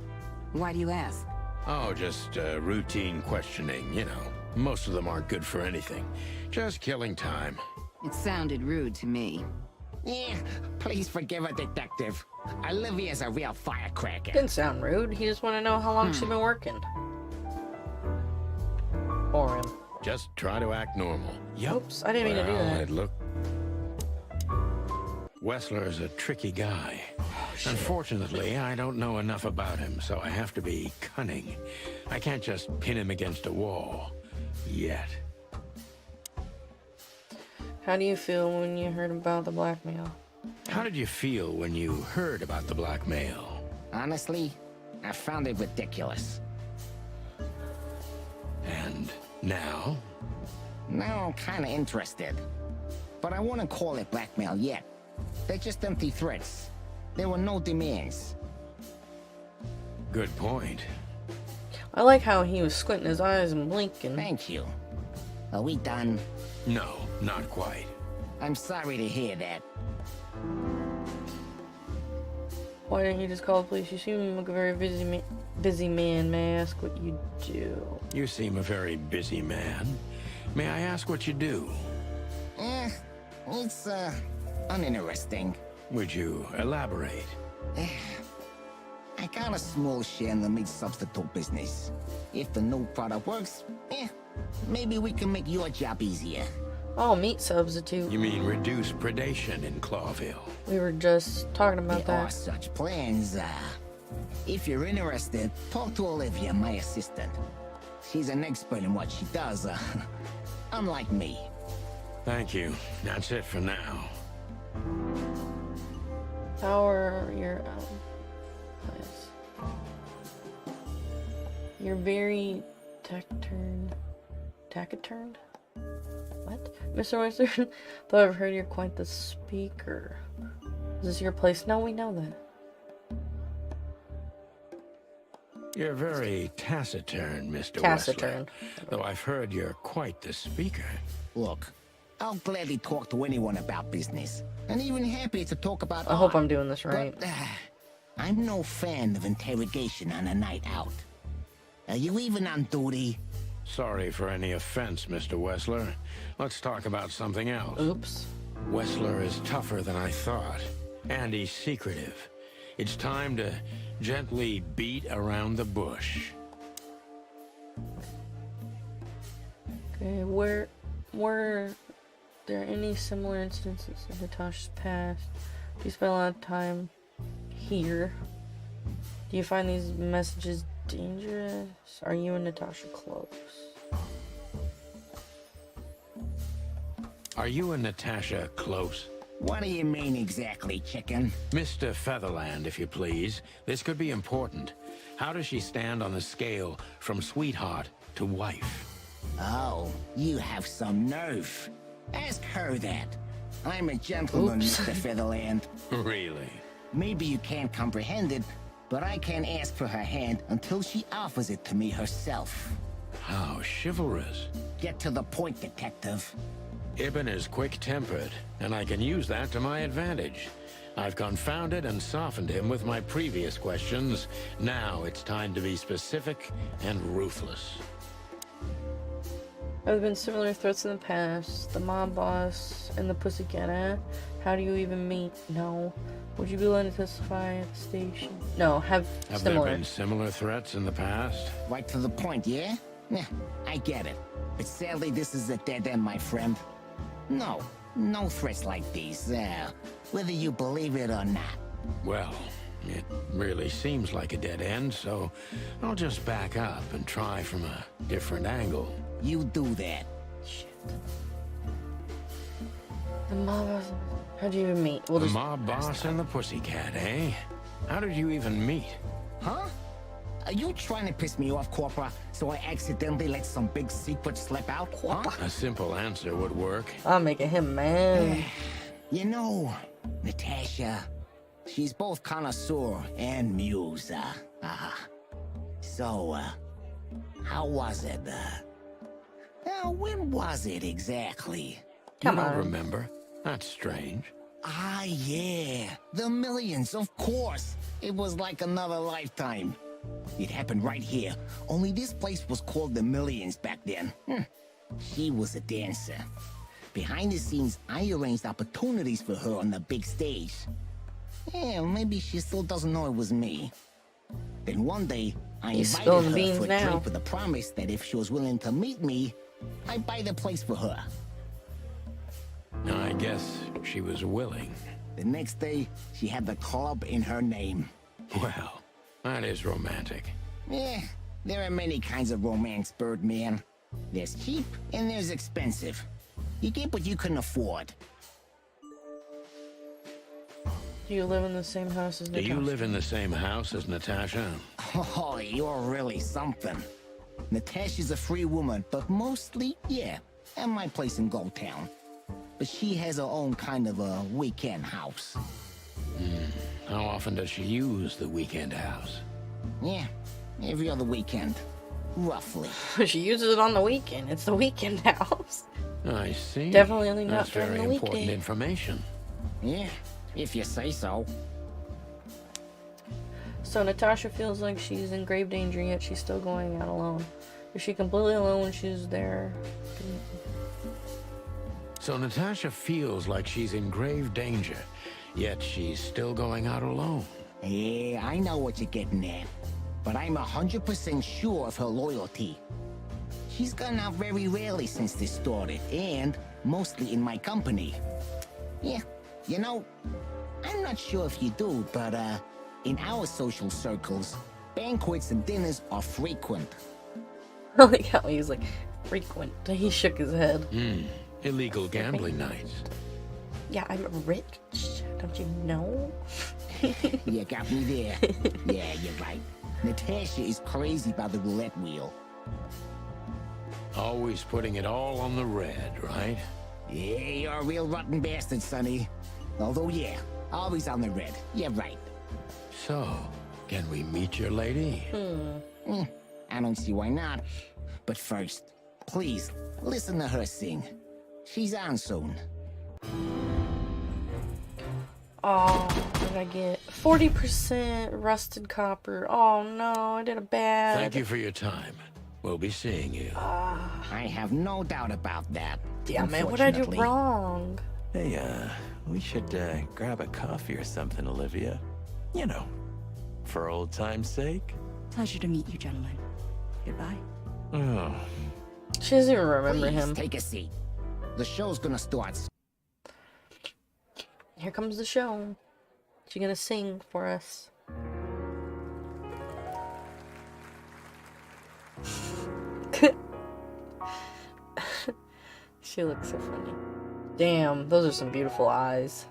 Why do you ask? Oh, just routine questioning, you know. Most of them aren't good for anything. Just killing time. It sounded rude to me. Yeah, please forgive her, Detective. Olivia's a real firecracker. Didn't sound rude. He just want to know how long she's been working. For him. Just try to act normal. Yep. Oops, I didn't mean to do that. It look... Wessler's a tricky guy. Unfortunately, I don't know enough about him, so I have to be cunning. I can't just pin him against a wall. Yet. How do you feel when you heard about the blackmail? How did you feel when you heard about the blackmail? Honestly, I found it ridiculous. And now? Now I'm kinda interested. But I wouldn't call it blackmail yet. They're just empty threats. There were no demands. Good point. I like how he was squinting his eyes and blinking. Thank you. Are we done? No, not quite. I'm sorry to hear that. Why didn't you just call the police? You seem like a very busy man. May I ask what you do? You seem a very busy man. May I ask what you do? It's, uninteresting. Would you elaborate? I got a small share in the meat substitute business. If the new product works, maybe we can make your job easier. Oh, meat substitute. You mean reduce predation in Clawville? We were just talking about There are that. such plans. If you're interested, talk to Olivia, my assistant. She's an expert in what she does, unlike me. Thank you. That's it for now. How are your eyes? You're very taciturn? What? Mr. Oyster, though I've heard you're quite the speaker. Is this your place? No, we know that. You're very taciturn, Mr. Taciturn. Wessler. Though I've heard you're quite the speaker. Look, I'll gladly talk to anyone about business, and even happier to talk about I hope art. I'm doing this right. But, I'm no fan of interrogation on a night out. Are you even on duty? Sorry for any offense, Mr. Wessler. Let's talk about something else. Oops. Wessler is tougher than I thought, and he's secretive. It's time to gently beat around the bush. Okay, were there any similar instances in Natasha's past? Do you spend a lot of time here? Do you find these messages dangerous? Are you and Natasha close? Are you and Natasha close? What do you mean exactly, chicken? Mr. Featherland, if you please. This could be important. How does she stand on the scale from sweetheart to wife? Oh, you have some nerve. Ask her that. I'm a gentleman, Oops. Mr. Featherland. Really? Maybe you can't comprehend it, but I can't ask for her hand until she offers it to me herself. How chivalrous. Get to the point, detective. Ibn is quick-tempered, and I can use that to my advantage. I've confounded and softened him with my previous questions. Now it's time to be specific and ruthless. Have there been similar threats in the past? The mob boss and the pussycat, eh? How do you even meet? No. Would you be willing to testify at the station? No, have similar. There been similar threats in the past? Right to the point, yeah? Yeah, I get it. But sadly, this is a dead end, my friend. No threats like these, whether you believe it or not. Well, it really seems like a dead end, so I'll just back up and try from a different angle. You do that. Shit. The mob boss. How'd you even meet? We'll The just mob boss and the pussycat, eh? How did you even meet? Huh? Are you trying to piss me off, Corpora, so I accidentally let some big secret slip out? Huh? A simple answer would work. I'm making him mad. You know, Natasha, she's both connoisseur and muse. So, how was it? When was it exactly? Come You on. don't remember? That's strange. Ah, yeah. The Millions, of course. It was like another lifetime. It happened right here. Only this place was called the Millions back then. She was a dancer. Behind the scenes, I arranged opportunities for her on the big stage. Yeah, maybe she still doesn't know it was me. Then one day, I He's invited spilling her beans for a now. drink with the promise that if she was willing to meet me, I'd buy the place for her. I guess she was willing. The next day, she had the club in her name. Well, that is romantic. Yeah, there are many kinds of romance, Birdman. There's cheap and there's expensive. You get what you can afford. Do you live in the same house as Do Natasha? you live in the same house as Natasha? Oh, you're really something. Natasha's a free woman, but mostly, yeah, at my place in Gold Town. But she has her own kind of a weekend house. How often does she use the weekend house? Yeah, every other weekend. Roughly. She uses it on the weekend. It's the weekend house. I see. Definitely only not That's during very the important weekday. information. Yeah, if you say so. So Natasha feels like she's in grave danger, yet she's still going out alone. Is she completely alone when she's there? So Natasha feels like she's in grave danger, yet she's still going out alone. Yeah, I know what you're getting at. But I'm 100% sure of her loyalty. She's gone out very rarely since this started, and mostly in my company. Yeah, you know, I'm not sure if you do, but in our social circles, banquets and dinners are frequent. I like how he's like, frequent. He shook his head. Illegal gambling nights. Yeah, I'm rich. Don't you know? You got me there. Yeah, you're right. Natasha is crazy about the roulette wheel. Always putting it all on the red, right? Yeah, you're a real rotten bastard, Sonny. Although, yeah, always on the red. You're right. So, can we meet your lady? I don't see why not. But first, please, listen to her sing. She's on soon. Oh, what did I get? 40% rusted copper. Oh no, I did a bad. Thank you for your time. We'll be seeing you. I have no doubt about that. Damn it, what did I do Unfortunately. wrong? Hey, we should grab a coffee or something, Olivia. You know, for old time's sake. Pleasure to meet you, gentlemen. Goodbye. Oh, She doesn't even remember Please him. take a seat. The show's gonna start. Here comes the show. She's gonna sing for us. She looks so funny. Damn, those are some beautiful eyes.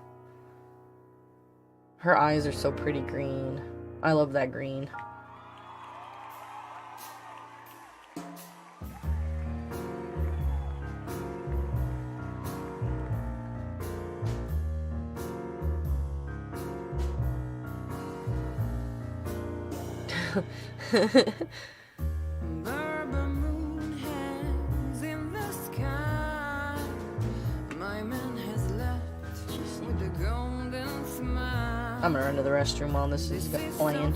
Her eyes are so pretty green. I love that green. I'm gonna run to the restroom while this is playing.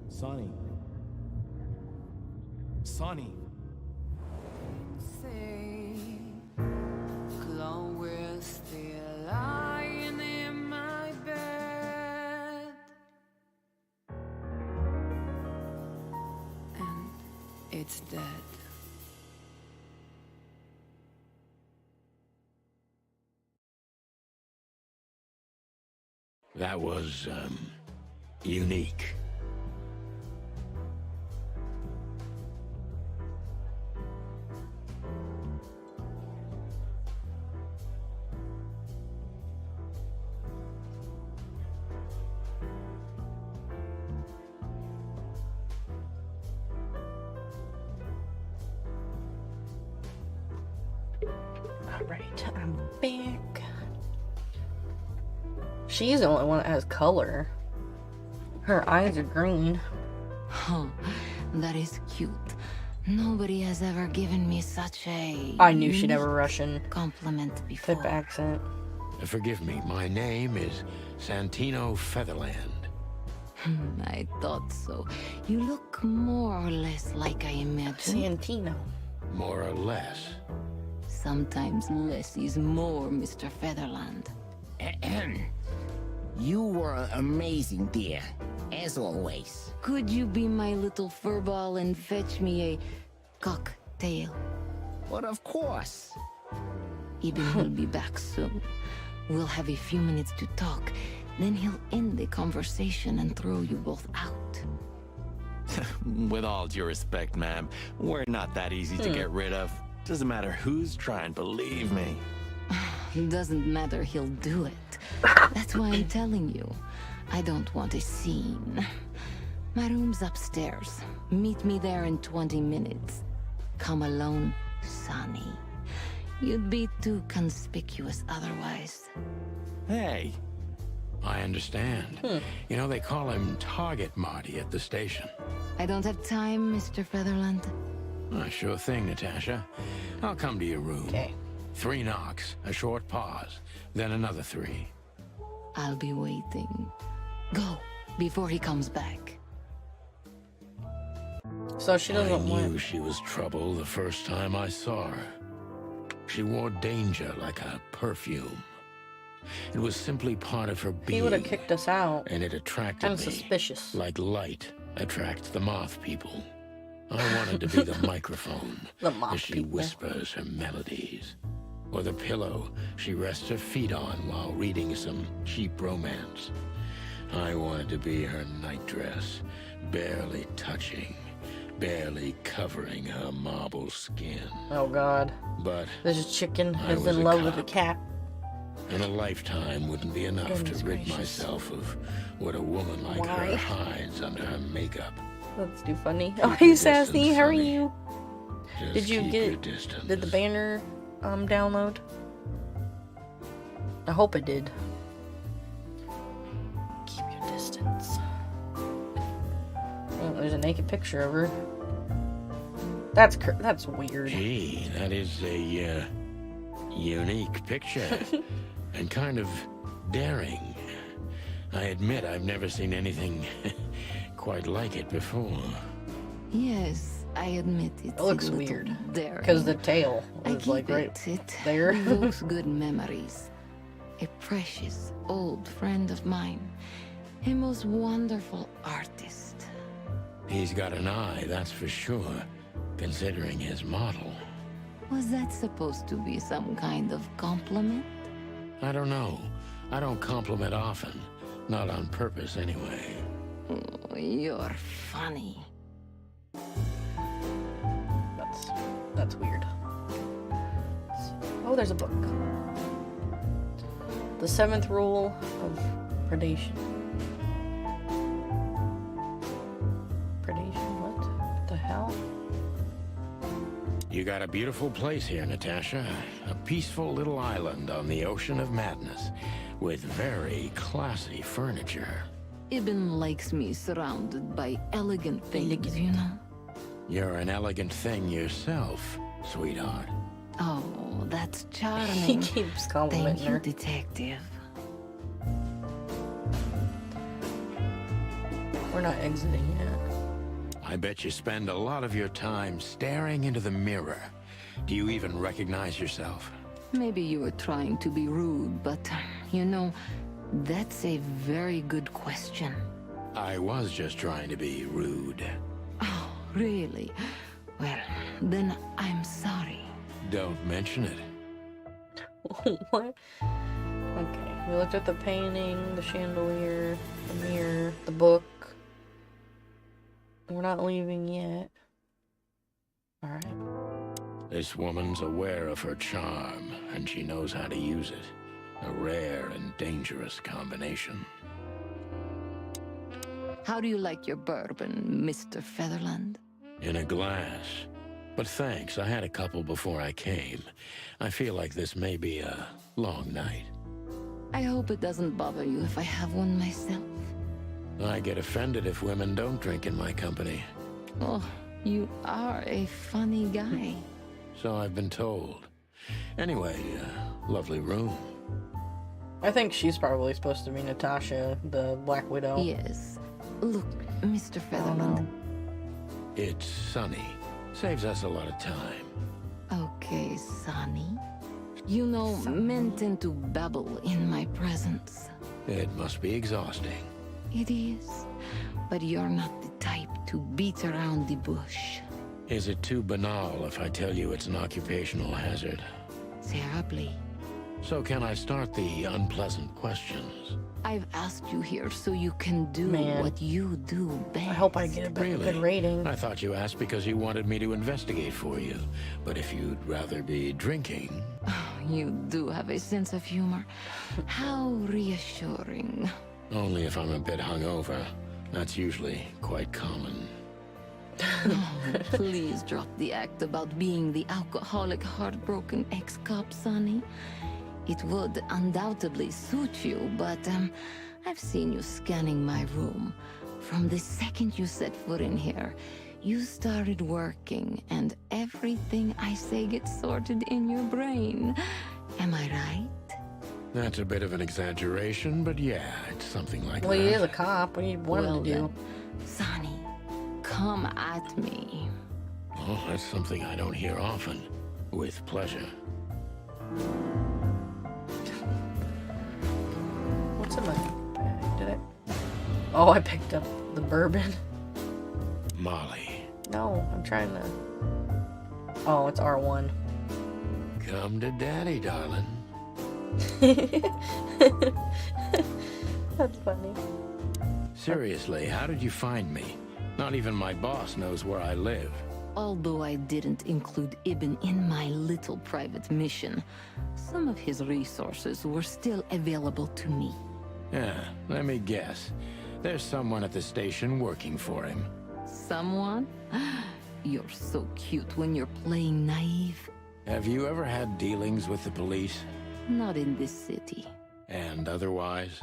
Sonny. Sonny. Chloe's still lying in my bed, and it's dead. That was, unique. Alright, I'm back. She's the only one that has color. Her eyes are green. Oh, that is cute. Nobody has ever given me such a... I knew she'd have a Russian compliment before. type accent. Forgive me, my name is Santino Featherland. I thought so. You look more or less like I imagined. Santino. More or less. Sometimes less is more, Mr. Featherland. You were amazing, dear. As always. Could you be my little furball and fetch me a cocktail? But of course. Eben will be back soon. We'll have a few minutes to talk. Then he'll end the conversation and throw you both out. With all due respect, ma'am, we're not that easy to get rid of. Doesn't matter who's trying, believe me. Doesn't matter, he'll do it. That's why I'm telling you. I don't want a scene. My room's upstairs. Meet me there in 20 minutes. Come alone, Sonny. You'd be too conspicuous otherwise. Hey. I understand. You know, they call him Target Marty at the station. I don't have time, Mr. Featherland. Sure thing, Natasha. I'll come to your room. Okay. 3 knocks, a short pause, then another 3. I'll be waiting. Go, before he comes back. So she I doesn't knew want... she was trouble the first time I saw her. She wore danger like a perfume. It was simply part of her being. He would have kicked us out. And it attracted I'm me. suspicious. Like light attracts the moth people. I wanted to be the microphone The moth as she people. whispers her melodies. Or the pillow she rests her feet on while reading some cheap romance. I wanted to be her nightdress, barely touching, barely covering her marble skin. Oh god. But This chicken I is was in a love with the cop. cat. and a lifetime wouldn't be enough Goodness to rid gracious. myself of what a woman like Why? her hides under her makeup. That's too funny. Keep Oh, your hey distance, Sassy, how are Sonny. you? Just Did you keep get- your distance. Did the banner download? I hope it did. Keep your distance. Oh, there's a naked picture of her. That's weird. Gee, that is a unique picture and kind of daring. I admit I've never seen anything quite like it before. Yes, I admit it's It looks a little weird. daring. Because the tail I is keep like right it there. evokes good memories. A precious old friend of mine. A most wonderful artist. He's got an eye, that's for sure, considering his model. Was that supposed to be some kind of compliment? I don't know. I don't compliment often. Not on purpose, anyway. Oh, you're funny. That's weird. Oh, there's a book. The 7th rule of predation. Predation? What the hell? You got a beautiful place here, Natasha. A peaceful little island on the ocean of madness, with very classy furniture. Ibn likes me surrounded by elegant things, you know? You're an elegant thing yourself, sweetheart. Oh, that's He charming. keeps Thank complimenting you, her. detective. We're not exiting yet. I bet you spend a lot of your time staring into the mirror. Do you even recognize yourself? Maybe you were trying to be rude, but, you know, that's a very good question. I was just trying to be rude. Oh, really? Well, then I'm sorry. Don't mention it. What? Okay, we looked at the painting, the chandelier, the mirror, the book. We're not leaving yet. Alright. This woman's aware of her charm, and she knows how to use it. A rare and dangerous combination. How do you like your bourbon, Mr. Featherland? In a glass. But thanks, I had a couple before I came. I feel like this may be a long night. I hope it doesn't bother you if I have one myself. I get offended if women don't drink in my company. Oh, you are a funny guy. So I've been told. Anyway, lovely room. I think she's probably supposed to be Natasha, the Black Widow. Yes. Look, Mr. I don't know. Featherland. It's sunny. Saves us a lot of time. Okay, Sonny. You know, men tend to babble in my presence. It must be exhausting. It is. But you're not the type to beat around the bush. Is it too banal if I tell you it's an occupational hazard? Terribly. So can I start the unpleasant questions? I've asked you here so you can do Man. what you do best. I hope I get a good rating. I thought you asked because you wanted me to investigate for you. But if you'd rather be drinking... You do have a sense of humor. How reassuring. Only if I'm a bit hungover. That's usually quite common. Oh, please drop the act about being the alcoholic, heartbroken ex-cop, Sonny. It would undoubtedly suit you, but I've seen you scanning my room. From the second you set foot in here, you started working, and everything I say gets sorted in your brain. Am I right? That's a bit of an exaggeration, but yeah, it's something like Well, that. he is a cop. What do you want him to do? then, Sonny, come at me. Oh, that's something I don't hear often. With pleasure. What's in my bag? Did I? Oh, I picked up the bourbon. Molly, No, I'm trying to. Oh, it's R1. come to daddy, darling. That's funny. Seriously, how did you find me? Not even my boss knows where I live. Although I didn't include Ibn in my little private mission, some of his resources were still available to me. Yeah, let me guess. There's someone at the station working for him. Someone? You're so cute when you're playing naive. Have you ever had dealings with the police? Not in this city. And otherwise?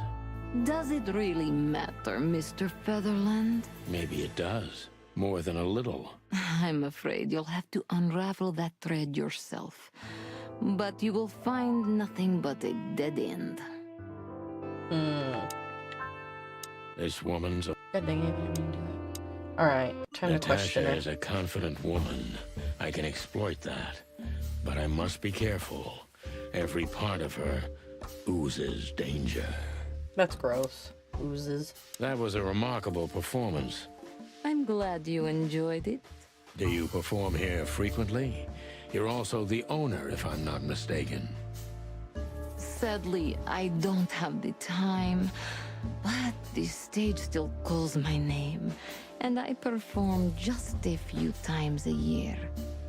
Does it really matter, Mr. Featherland? Maybe it does. More than a little. I'm afraid you'll have to unravel that thread yourself. But you will find nothing but a dead end. This woman's a... God dang it, I didn't mean to do that. Alright, time to question Natasha her. is a confident woman. I can exploit that. But I must be careful. Every part of her oozes danger. That's gross. Oozes. That was a remarkable performance. I'm glad you enjoyed it. Do you perform here frequently? You're also the owner, if I'm not mistaken. Sadly, I don't have the time, but the stage still calls my name, and I perform just a few times a year,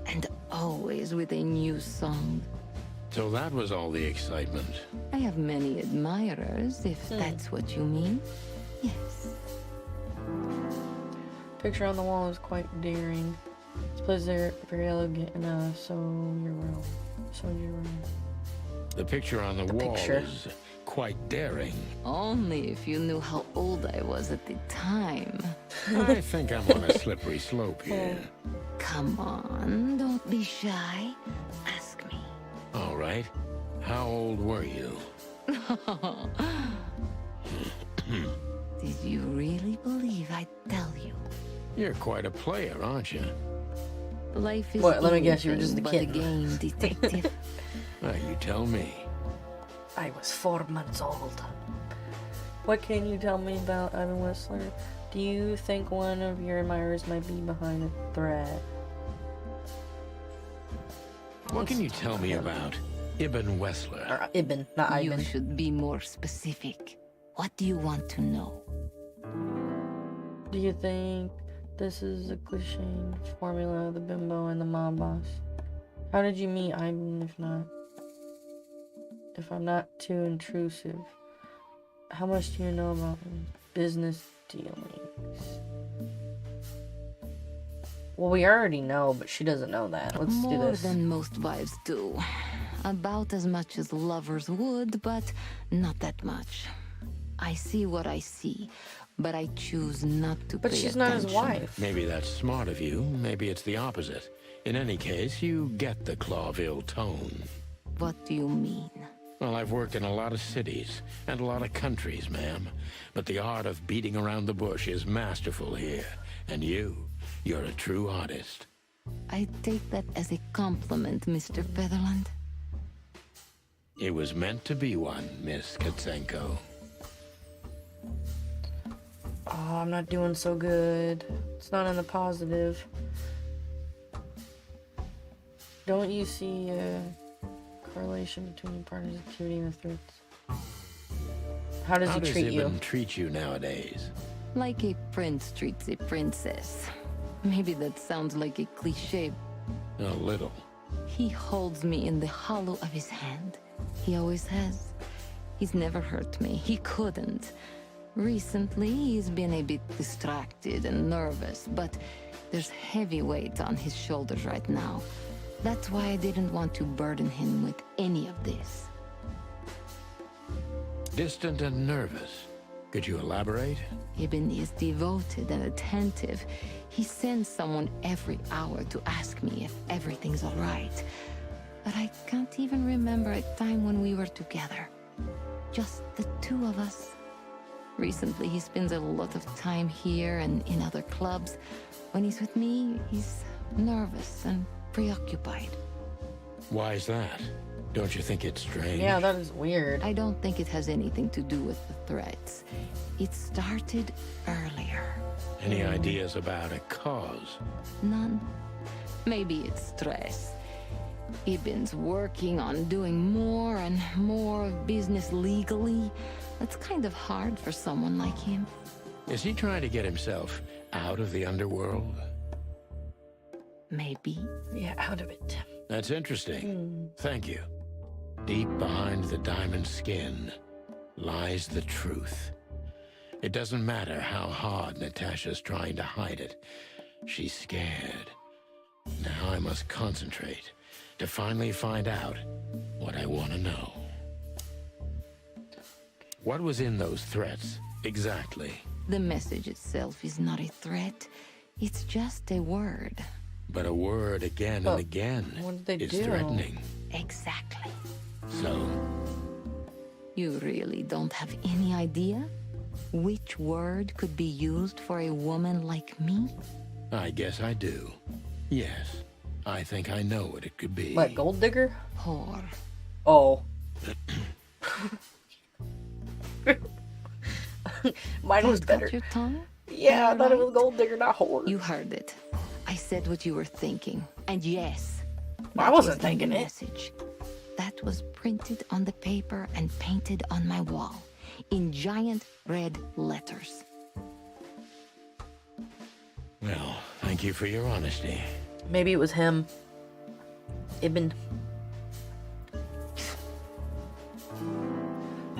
and always with a new song. So that was all the excitement. I have many admirers, if that's what you mean. Yes. Picture on the wall is quite daring. This place is very elegant and so you're wrong. So you're wrong. The picture on the wall picture. is quite daring. Only if you knew how old I was at the time. I think I'm on a slippery slope here. Come on, don't be shy. Ask me. All right. How old were you? Did you really believe I'd tell you? You're quite a player, aren't you? Life is What, let me guess, you were just a anything but kid. game, detective. Well, you tell me. I was 4 months old. What can you tell me about Ivan Whistler? Do you think one of your admirers might be behind a threat? What can you tell me about Ibn Wessler? Or Ibn, not You Ivan. should be more specific. What do you want to know? Do you think this is a cliche formula of the bimbo and the mob boss? How did you meet Ivan if I'm not too intrusive? How much do you know about business dealings? Well, we already know, but she doesn't know that. Let's do More this. than most wives do. About as much as lovers would, but not that much. I see what I see, but I choose not to But pay she's not his attention. wife. Maybe that's smart of you. Maybe it's the opposite. In any case, you get the Clawville tone. What do you mean? Well, I've worked in a lot of cities and a lot of countries, ma'am. But the art of beating around the bush is masterful here. And you're a true artist. I take that as a compliment, Mr. Featherland. It was meant to be one, Miss Katsenko. Oh, I'm not doing so good. It's not in the positive. Don't you see a correlation between partner's activity and the threats? How does he treat you? Ibn treat you nowadays? Like a prince treats a princess. Maybe that sounds like a cliche. A little. He holds me in the hollow of his hand. He always has. He's never hurt me. He couldn't. Recently, he's been a bit distracted and nervous, but there's heavy weight on his shoulders right now. That's why I didn't want to burden him with any of this. Distant and nervous. Could you elaborate? Ibn is devoted and attentive. He sends someone every hour to ask me if everything's all right. But I can't even remember a time when we were together. Just the two of us. Recently, he spends a lot of time here and in other clubs. When he's with me, he's nervous and preoccupied. Why is that? Don't you think it's strange? Yeah, that is weird. I don't think it has anything to do with the threats. It started earlier. Any ideas about a cause? None. Maybe it's stress. Ibn's working on doing more and more of business legally. That's kind of hard for someone like him. Is he trying to get himself out of the underworld? Maybe. Yeah, out of it. That's interesting. Thank you. Deep behind the diamond skin lies the truth. It doesn't matter how hard Natasha's trying to hide it. She's scared. Now I must concentrate to finally find out what I want to know. What was in those threats, exactly? The message itself is not a threat. It's just a word. But a word again and again what did they is do? threatening. Exactly. So, You really don't have any idea which word could be used for a woman like me? I guess I do. Yes, I think I know what it could be. What, gold digger? Whore. Oh. Mine was Cut better. your tongue? Yeah, I thought it was gold digger, not whore. You heard it. I said what you were thinking. And yes, I that wasn't was the thinking it. message. That was printed on the paper and painted on my wall in giant red letters. Well, thank you for your honesty. Maybe it was him. Ibn.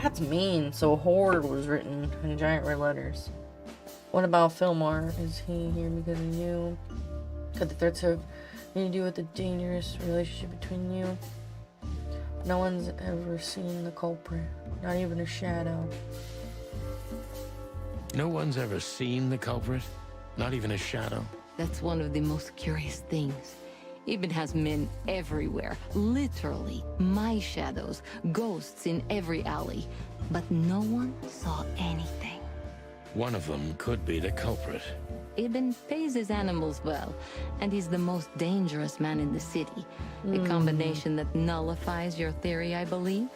That's mean. So Horde was written in giant red letters. What about Fillmore? Is he here because of you? Could the threats have anything to do with the dangerous relationship between you? No one's ever seen the culprit, not even a shadow. No one's ever seen the culprit? Not even a shadow? That's one of the most curious things. Ibn has men everywhere, literally, my shadows, ghosts in every alley. But no one saw anything. One of them could be the culprit. Ibn pays his animals well, and he's the most dangerous man in the city. A combination that nullifies your theory, I believe?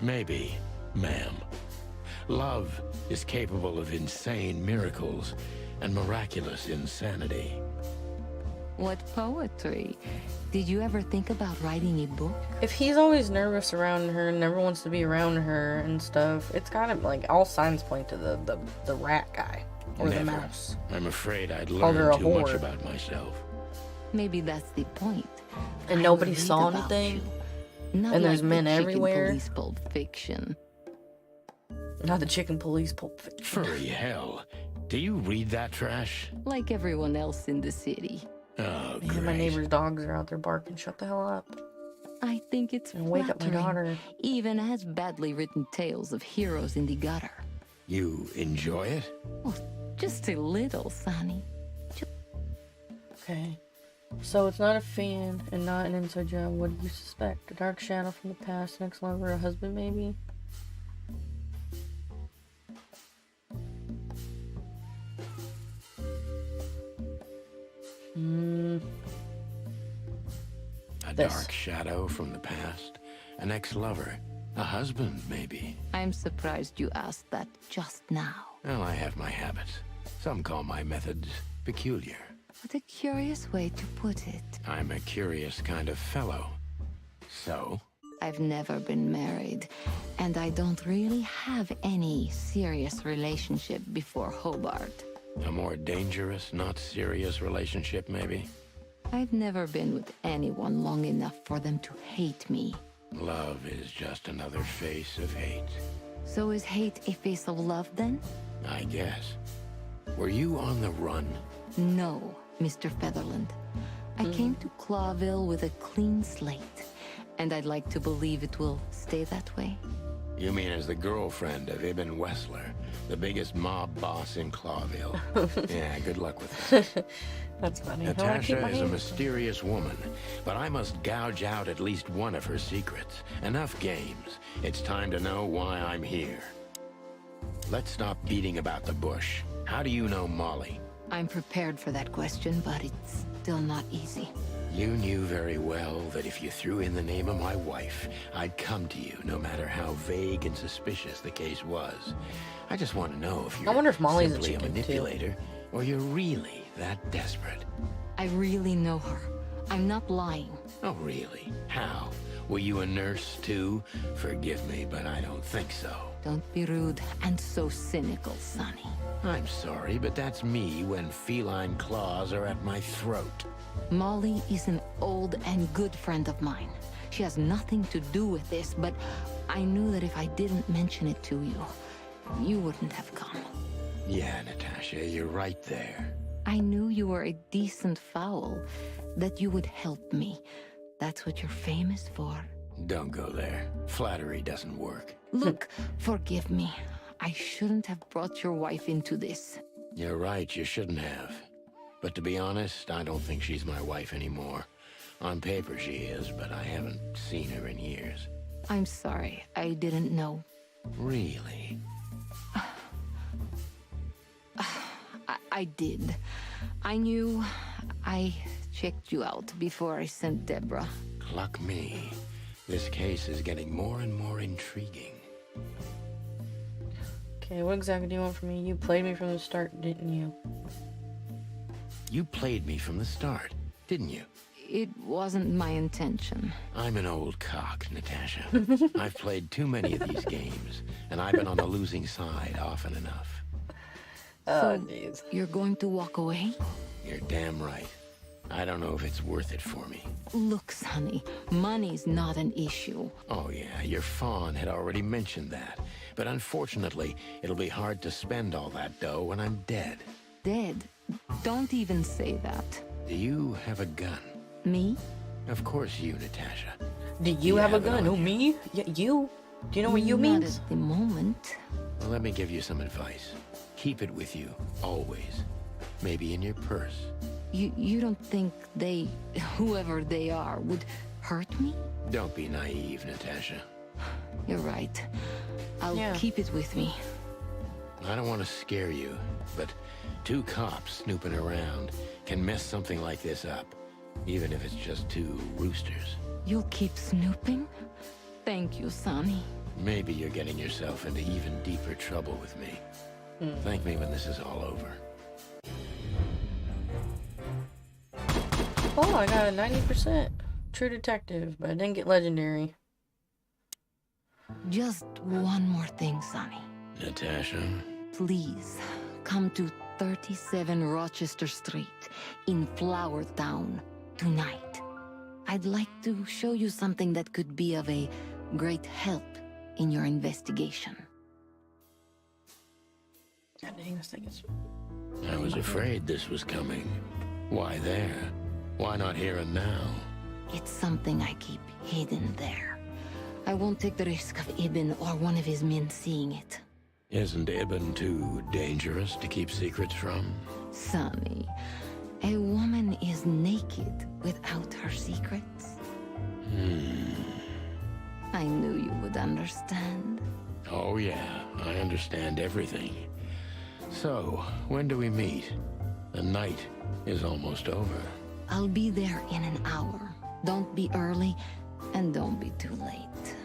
Maybe, ma'am. Love is capable of insane miracles and miraculous insanity. What poetry. Did you ever think about writing a book? If he's always nervous around her and never wants to be around her and stuff, it's kind of like all signs point to the rat guy or the Never. mouse. I'm afraid I'd Called her learned a too much whore. about myself. Maybe that's the point. And I nobody read saw about anything? you. Not And there's like men the chicken everywhere? Police Pulp Fiction. Not the chicken police pulp fiction. Furry hell. Do you read that trash? Like everyone else in the city. Oh, Man, great. my neighbor's dogs are out there barking. Shut the hell up. I think it's And wake up my flattering, daughter. even as badly written tales of heroes in the gutter. You enjoy it? Oh, just a little, Sonny. Okay. So it's not a fan and not an inside job. What do you suspect? A dark shadow from the past, an ex-lover, a husband maybe? A This. dark shadow from the past? An ex-lover? A husband, maybe? I'm surprised you asked that just now. Well, I have my habits. Some call my methods peculiar. What a curious way to put it. I'm a curious kind of fellow. So? I've never been married, and I don't really have any serious relationship before Hobart. A more dangerous, not serious relationship, maybe? I've never been with anyone long enough for them to hate me. Love is just another face of hate. So is hate a face of love then? I guess. Were you on the run? No, Mr. Featherland. I came to Clawville with a clean slate, and I'd like to believe it will stay that way. You mean as the girlfriend of Ibn Wessler, the biggest mob boss in Clawville? Yeah, good luck with that. That's funny. I wanna keep Natasha my is a hands- mysterious woman, but I must gouge out at least one of her secrets. Enough games. It's time to know why I'm here. Let's stop beating about the bush. How do you know Molly? I'm prepared for that question, but it's still not easy. You knew very well that if you threw in the name of my wife, I'd come to you, no matter how vague and suspicious the case was. I just want to know if you're wonder if Molly's a simply chicken, too. manipulator, or you're really that desperate. I really know her. I'm not lying. Oh, really? How? Were you a nurse, too? Forgive me, but I don't think so. Don't be rude and so cynical, Sonny. I'm sorry, but that's me when feline claws are at my throat. Molly is an old and good friend of mine. She has nothing to do with this, but I knew that if I didn't mention it to you, you wouldn't have come. Yeah, Natasha, you're right there. I knew you were a decent fowl, that you would help me. That's what you're famous for. Don't go there. Flattery doesn't work. Look, forgive me. I shouldn't have brought your wife into this. You're right, you shouldn't have. But to be honest, I don't think she's my wife anymore. On paper she is, but I haven't seen her in years. I'm sorry, I didn't know. Really? I did. I knew. I checked you out before I sent Deborah. Cluck me. This case is getting more and more intriguing. Okay, what exactly do you want from me? You played me from the start, didn't you? You played me from the start, didn't you? It wasn't my intention. I'm an old cock, Natasha. I've played too many of these games, and I've been on the losing side often enough. Oh, jeez. You're going to walk away? You're damn right. I don't know if it's worth it for me. Look, Sonny, money's not an issue. Oh yeah, your fawn had already mentioned that. But unfortunately, it'll be hard to spend all that dough when I'm dead. Dead? Don't even say that. Do you have a gun? Me? Of course you, Natasha. Do you have a gun? Oh, me? Yeah, you. Do you know what you Not means? at the moment. Well, let me give you some advice. Keep it with you, always. Maybe in your purse. You don't think they, whoever they are, would hurt me? Don't be naive, Natasha. You're right. I'll Yeah. keep it with me. I don't want to scare you, but 2 cops snooping around can mess something like this up, even if it's just 2 roosters. You'll keep snooping? Thank you, Sonny. Maybe you're getting yourself into even deeper trouble with me. Thank me when this is all over. Oh, I got a 90% True Detective, but I didn't get Legendary. Just one more thing, Sonny. Natasha? Please, come to 37 Rochester Street in Flower Town tonight. I'd like to show you something that could be of a great help in your investigation. God dang, this thing is... I was afraid this was coming. Why there? Why not here and now? It's something I keep hidden there. I won't take the risk of Ibn or one of his men seeing it. Isn't Ibn too dangerous to keep secrets from? Sonny, a woman is naked without her secrets. I knew you would understand. Oh yeah, I understand everything. So, when do we meet? The night is almost over. I'll be there in an hour. Don't be early, and don't be too late.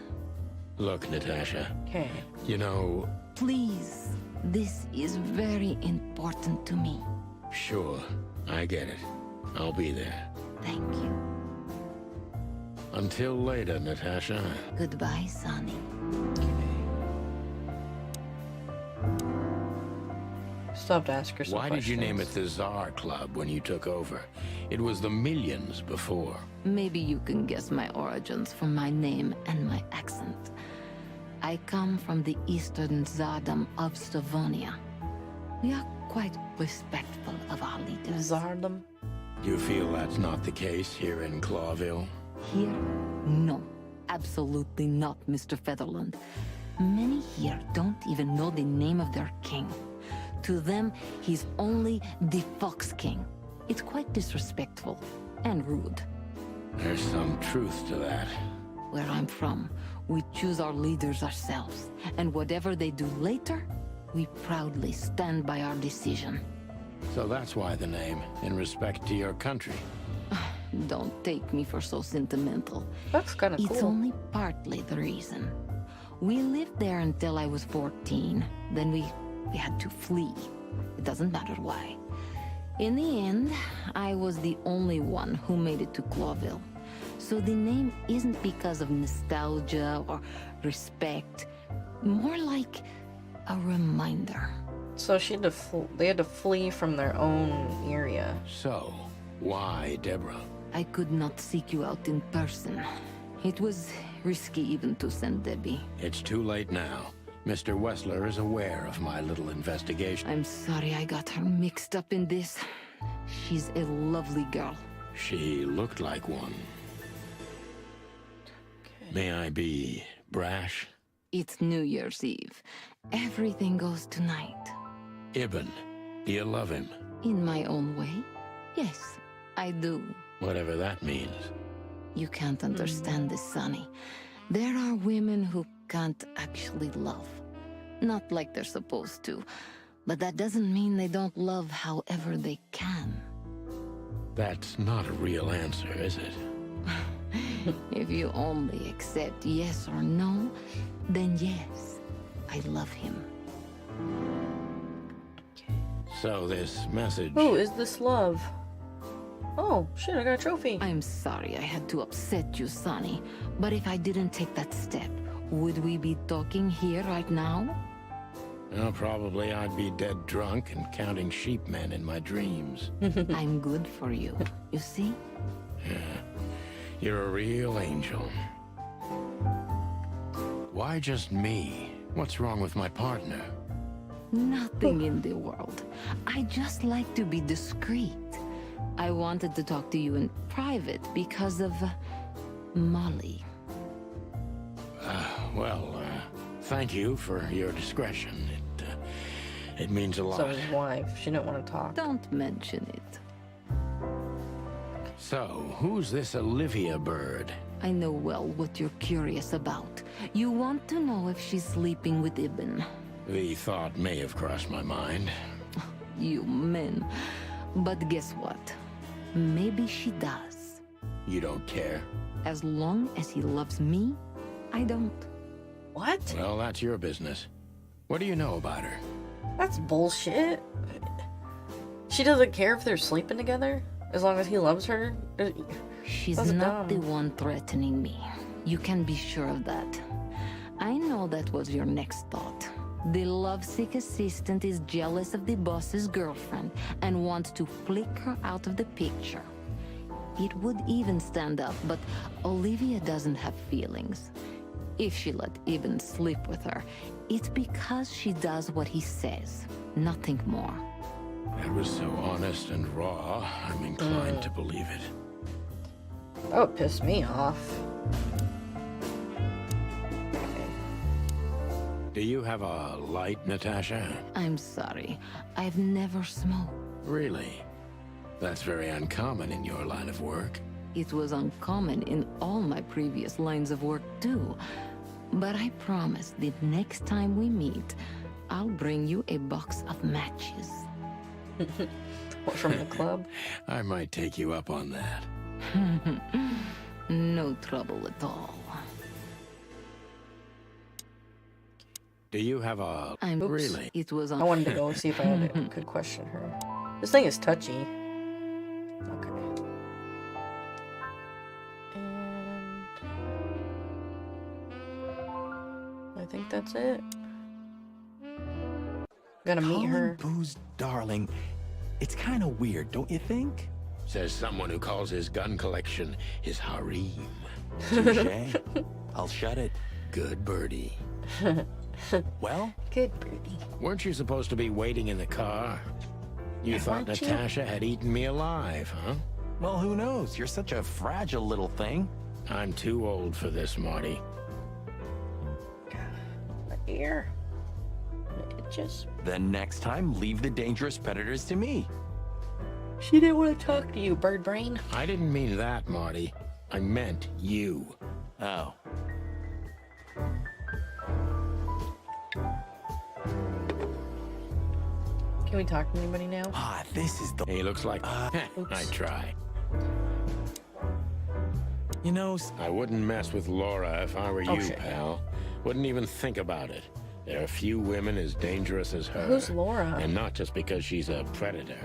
Look, Natasha, Okay. you know, Please, this is very important to me. sure, I get it. I'll be there. Thank you. Until later, Natasha. Goodbye, Sonny. Still have to ask her some Why did you name it questions. the Tsar Club when you took over? It was the Millions before. Maybe you can guess my origins from my name and my accent. I come from the eastern Tsardom of Slavonia. We are quite respectful of our leaders. Zardom? You feel that's not the case here in Clawville? Here? No. Absolutely not, Mr. Featherland. Many here don't even know the name of their king. To them, he's only the Fox King. It's quite disrespectful and rude. There's some truth to that. Where I'm from, we choose our leaders ourselves, and whatever they do later, we proudly stand by our decision. So that's why the name, in respect to your country. Don't take me for so sentimental. That's kind of It's cool. only partly the reason. We lived there until I was 14. Then we had to flee. It doesn't matter why. In the end, I was the only one who made it to Clawville. So the name isn't because of nostalgia or respect. More like a reminder. So she had to they had to flee from their own area. So, why Deborah? I could not seek you out in person. It was risky even to send Debbie. It's too late now. Mr. Wessler is aware of my little investigation. I'm sorry I got her mixed up in this. She's a lovely girl. She looked like one. May I be brash? It's New Year's Eve. Everything goes tonight. Ibn, do you love him? In my own way? Yes, I do. Whatever that means. You can't understand this, Sonny. There are women who can't actually love. Not like they're supposed to. But that doesn't mean they don't love however they can. That's not a real answer, is it? If you only accept yes or no, then yes, I love him. So this message... Oh, is this love? Oh, shit, I got a trophy. I'm sorry I had to upset you, Sonny. But if I didn't take that step, would we be talking here right now? Well, probably I'd be dead drunk and counting sheepmen in my dreams. I'm good for you, you see? You're a real angel. Why just me? What's wrong with my partner? Nothing in the world. I just like to be discreet. I wanted to talk to you in private because of Molly. Thank you for your discretion. It means a lot. So his wife, she didn't want to talk. Don't mention it. So, who's this Olivia bird? I know well what you're curious about. You want to know if she's sleeping with Ibn. The thought may have crossed my mind. You men. But guess what? Maybe she does. You don't care? As long as he loves me, I don't. What? Well, that's your business. What do you know about her? That's bullshit. She doesn't care if they're sleeping together? As long as he loves her? She's That's not dumb. the one threatening me. You can be sure of that. I know that was your next thought. The lovesick assistant is jealous of the boss's girlfriend and wants to flick her out of the picture. It would even stand up, but Olivia doesn't have feelings. If she let Ibn sleep with her, it's because she does what he says, nothing more. That was so honest and raw, I'm inclined to believe it. That would piss me off. Do you have a light, Natasha? I'm sorry, I've never smoked. Really? That's very uncommon in your line of work. It was uncommon in all my previous lines of work too. But I promise the next time we meet, I'll bring you a box of matches. What, from the club? I might take you up on that. No trouble at all. Do you have a... Oops. Really? It was I wanted to go see if I could question her. This thing is touchy. Okay. And I think that's it. Gotta meet her. Boo's darling. It's kind of weird, don't you think? Says someone who calls his gun collection his harem. Touché. I'll shut it. Good birdie. Well, Good birdie. Weren't you supposed to be waiting in the car? You thought weren't you? Natasha had eaten me alive, huh? well, who knows? You're such a fragile little thing. I'm too old for this, Marty. My ear. It just. Then next time, leave the dangerous predators to me. She didn't want to talk to you, bird brain. I didn't mean that, Marty. I meant you. Oh. Can we talk to anybody now? Ah, this is the... He looks like... I oops. try. You know, I wouldn't mess with Laura if I were you, shit. pal. Wouldn't even think about it. There are few women as dangerous as her. Who's Laura? And not just because she's a predator.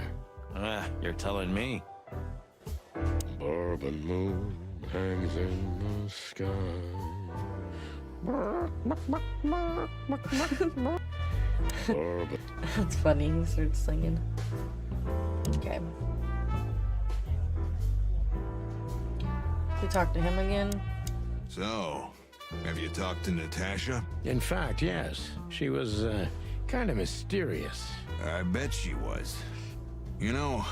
you're telling me. Bourbon moon hangs in the sky. Bourbon. That's funny. He starts singing. Okay. We talk to him again. So, have you talked to Natasha? In fact, yes. She was, kind of mysterious. I bet she was. You know,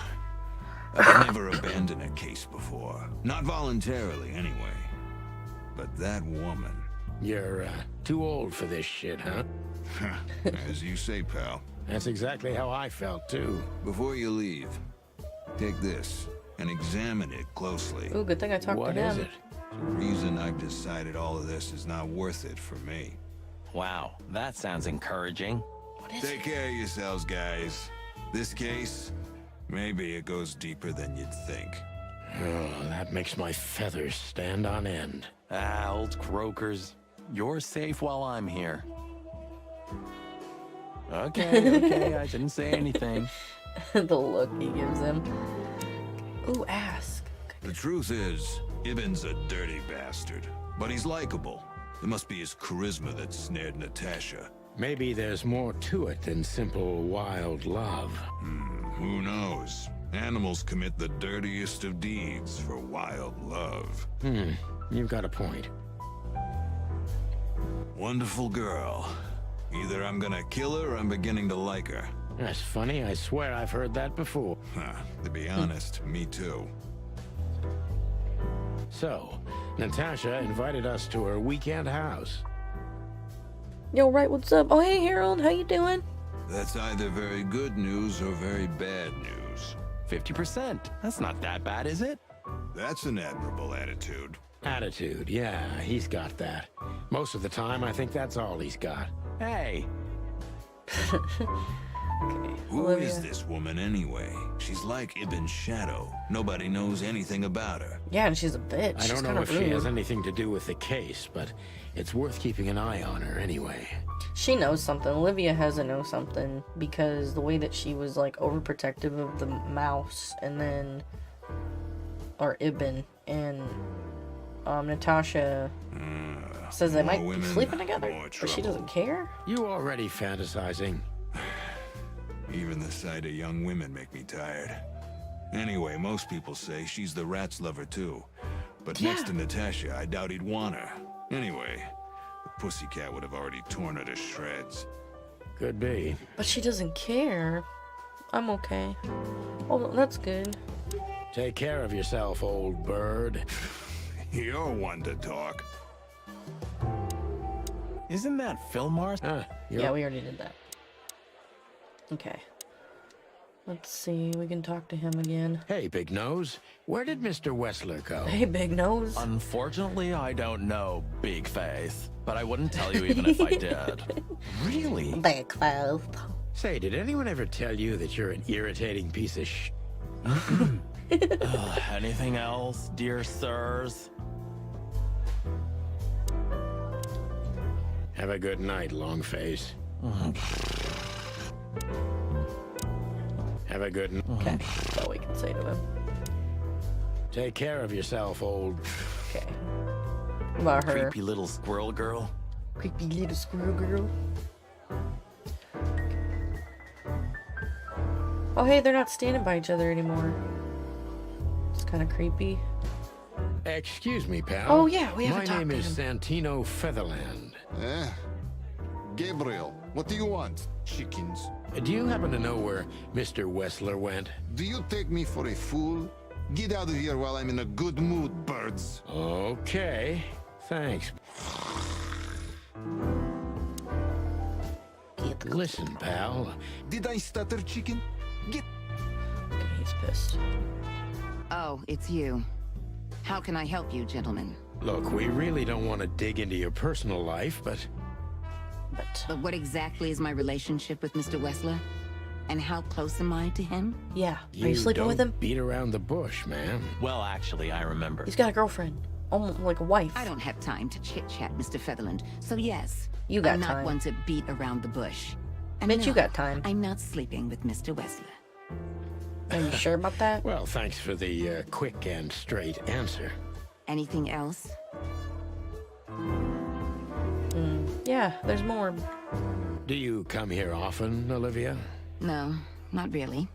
I've never abandoned a case before. Not voluntarily, anyway. But that woman... You're, too old for this shit, huh? As you say, pal. That's exactly how I felt, too. Before you leave, take this and examine it closely. Ooh, good thing I talked What to him. is it? The reason I've decided all of this is not worth it for me. Wow, that sounds encouraging. What is Take care of yourselves, guys. This case, maybe it goes deeper than you'd think. Oh, that makes my feathers stand on end. Ah, old croakers. You're safe while I'm here. Okay, I didn't say anything. The look he gives him. Ooh, ask. The truth is, Ibn's a dirty bastard, but he's likable. It must be his charisma that snared Natasha. Maybe there's more to it than simple wild love. Who knows? Animals commit the dirtiest of deeds for wild love. You've got a point. Wonderful girl. Either I'm gonna kill her or I'm beginning to like her. That's funny. I swear I've heard that before. Huh, to be honest, me too. So, Natasha invited us to her weekend house. Yo, right, what's up? Oh, hey, Harold, how you doing? That's either very good news or very bad news. 50%. That's not that bad, is it? That's an admirable attitude. Attitude, yeah, he's got that. Most of the time, I think that's all he's got. Hey, Okay, Who Olivia. is this woman anyway? She's like Ibn's shadow. Nobody knows anything about her. Yeah, and she's a bitch. I She's don't know kinda if rude. she has anything to do with the case, but it's worth keeping an eye on her anyway. She knows something. Olivia has to know something because the way that she was like overprotective of the mouse, and then, or Ibn, and Natasha says they more might be women, sleeping together, more but she doesn't trouble. care. You already fantasizing. Even the sight of young women make me tired. Anyway, most people say she's the rat's lover too. But next to Natasha, I doubt he'd want her. Anyway, the pussycat would have already torn her to shreds. Could be. But she doesn't care. I'm okay. Oh, that's good. Take care of yourself, old bird. You're one to talk. isn't that Fillmar's? Yeah, we already did that. Okay. Let's see. We can talk to him again. Hey, Big Nose. Where did Mr. Wessler go? Hey, Big Nose. Unfortunately, I don't know, Big Face. But I wouldn't tell you even if I did. Really? Big Face. Say, did anyone ever tell you that you're an irritating piece of sh... Anything else, dear sirs? Have a good night, Longface. Have a good night. Okay, that's all we can say to him. Take care of yourself, old... Okay. What about her? Creepy little squirrel girl. Creepy little squirrel girl. Oh, hey, they're not standing by each other anymore. It's kind of creepy. Excuse me, pal. Oh, yeah, we haven't My talked name to is him. Santino Featherland. Gabriel, what do you want? Chickens. Do you happen to know where Mr. Wessler went? Do you take me for a fool? Get out of here while I'm in a good mood, birds. Okay, thanks. Listen, pal. Did I stutter, chicken? Get... Okay, he's pissed. Oh, it's you. How can I help you, gentlemen? Look, we really don't want to dig into your personal life, but... But what exactly is my relationship with Mr. Wessler? And how close am I to him? Yeah. Are you sleeping with him? Beat around the bush, man. Well, actually, I remember. He's got a girlfriend. Almost like a wife. I don't have time to chit-chat, Mr. Featherland. So yes, You got I'm time. not one to beat around the bush. And Bitch, you got time. I'm not sleeping with Mr. Wessler. Are you sure about that? Well, thanks for the quick and straight answer. Anything else? Yeah, there's more. Do you come here often, Olivia? No, not really.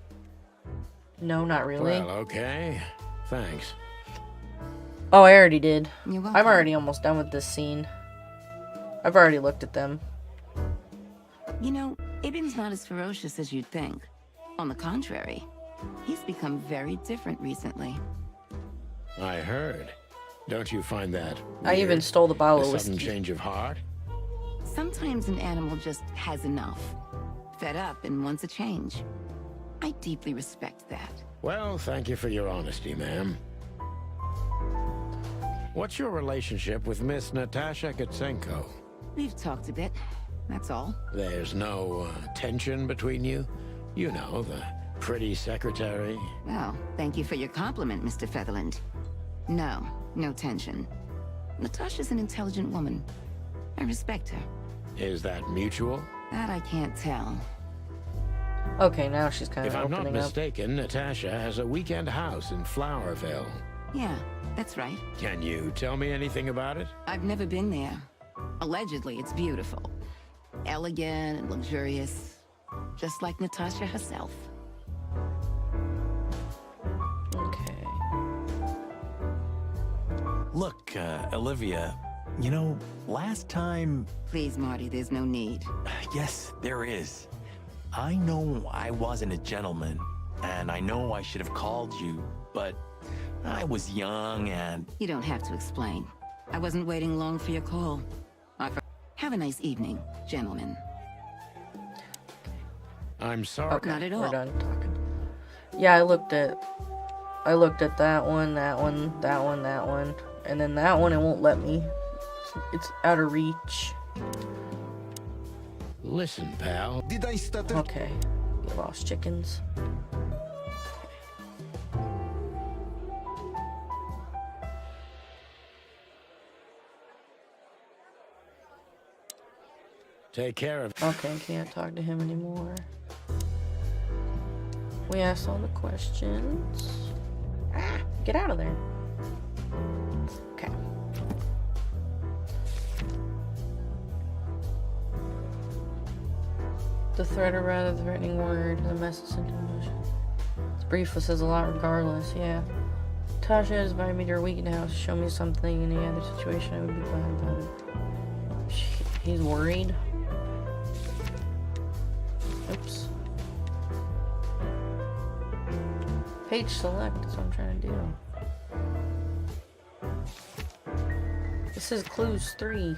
No, not really. Well, okay. Thanks. Oh, I already did. You're welcome. I'm already almost done with this scene. I've already looked at them. You know, Ibn's not as ferocious as you'd think. On the contrary, he's become very different recently. I heard. Don't you find that I even weird? stole the bottle A of sudden whiskey. change of heart? Sometimes an animal just has enough. Fed up and wants a change. I deeply respect that. Well, thank you for your honesty, ma'am. What's your relationship with Miss Natasha Katsenko? We've talked a bit, that's all. There's no tension between you? You know, the pretty secretary. Well, thank you for your compliment, Mr. Featherland. No, no tension. Natasha's an intelligent woman. I respect her. Is that mutual? That I can't tell. Okay, now she's kind If of I'm not opening up. mistaken, Natasha has a weekend house in Flowerville. Yeah, that's right. Can you tell me anything about it? I've never been there. Allegedly, it's beautiful. Elegant and luxurious. Just like Natasha herself. Okay. Look, Olivia, you know, last time... Please, Marty, there's no need. Yes, there is. I know I wasn't a gentleman, and I know I should have called you, but I was young and... You don't have to explain. I wasn't waiting long for your call. Have a nice evening, gentlemen. I'm sorry. Okay, Not at all. we're done talking. Yeah, I looked at that one, that one, that one, that one, and then that one. It won't let me. It's out of reach. Listen, pal. Did I stutter? Okay, you lost chickens. Take care of... Okay, can't talk to him anymore. We asked all the questions. Ah, get out of there. Okay. The threat, or rather threatening word, the message sent in motion. It's brief, but says a lot regardless, yeah. Tasha has invited me to her weekend house to show me something. In any other situation, I would be glad about it. He's worried. Oops. Page select is what I'm trying to do. This is clues 3.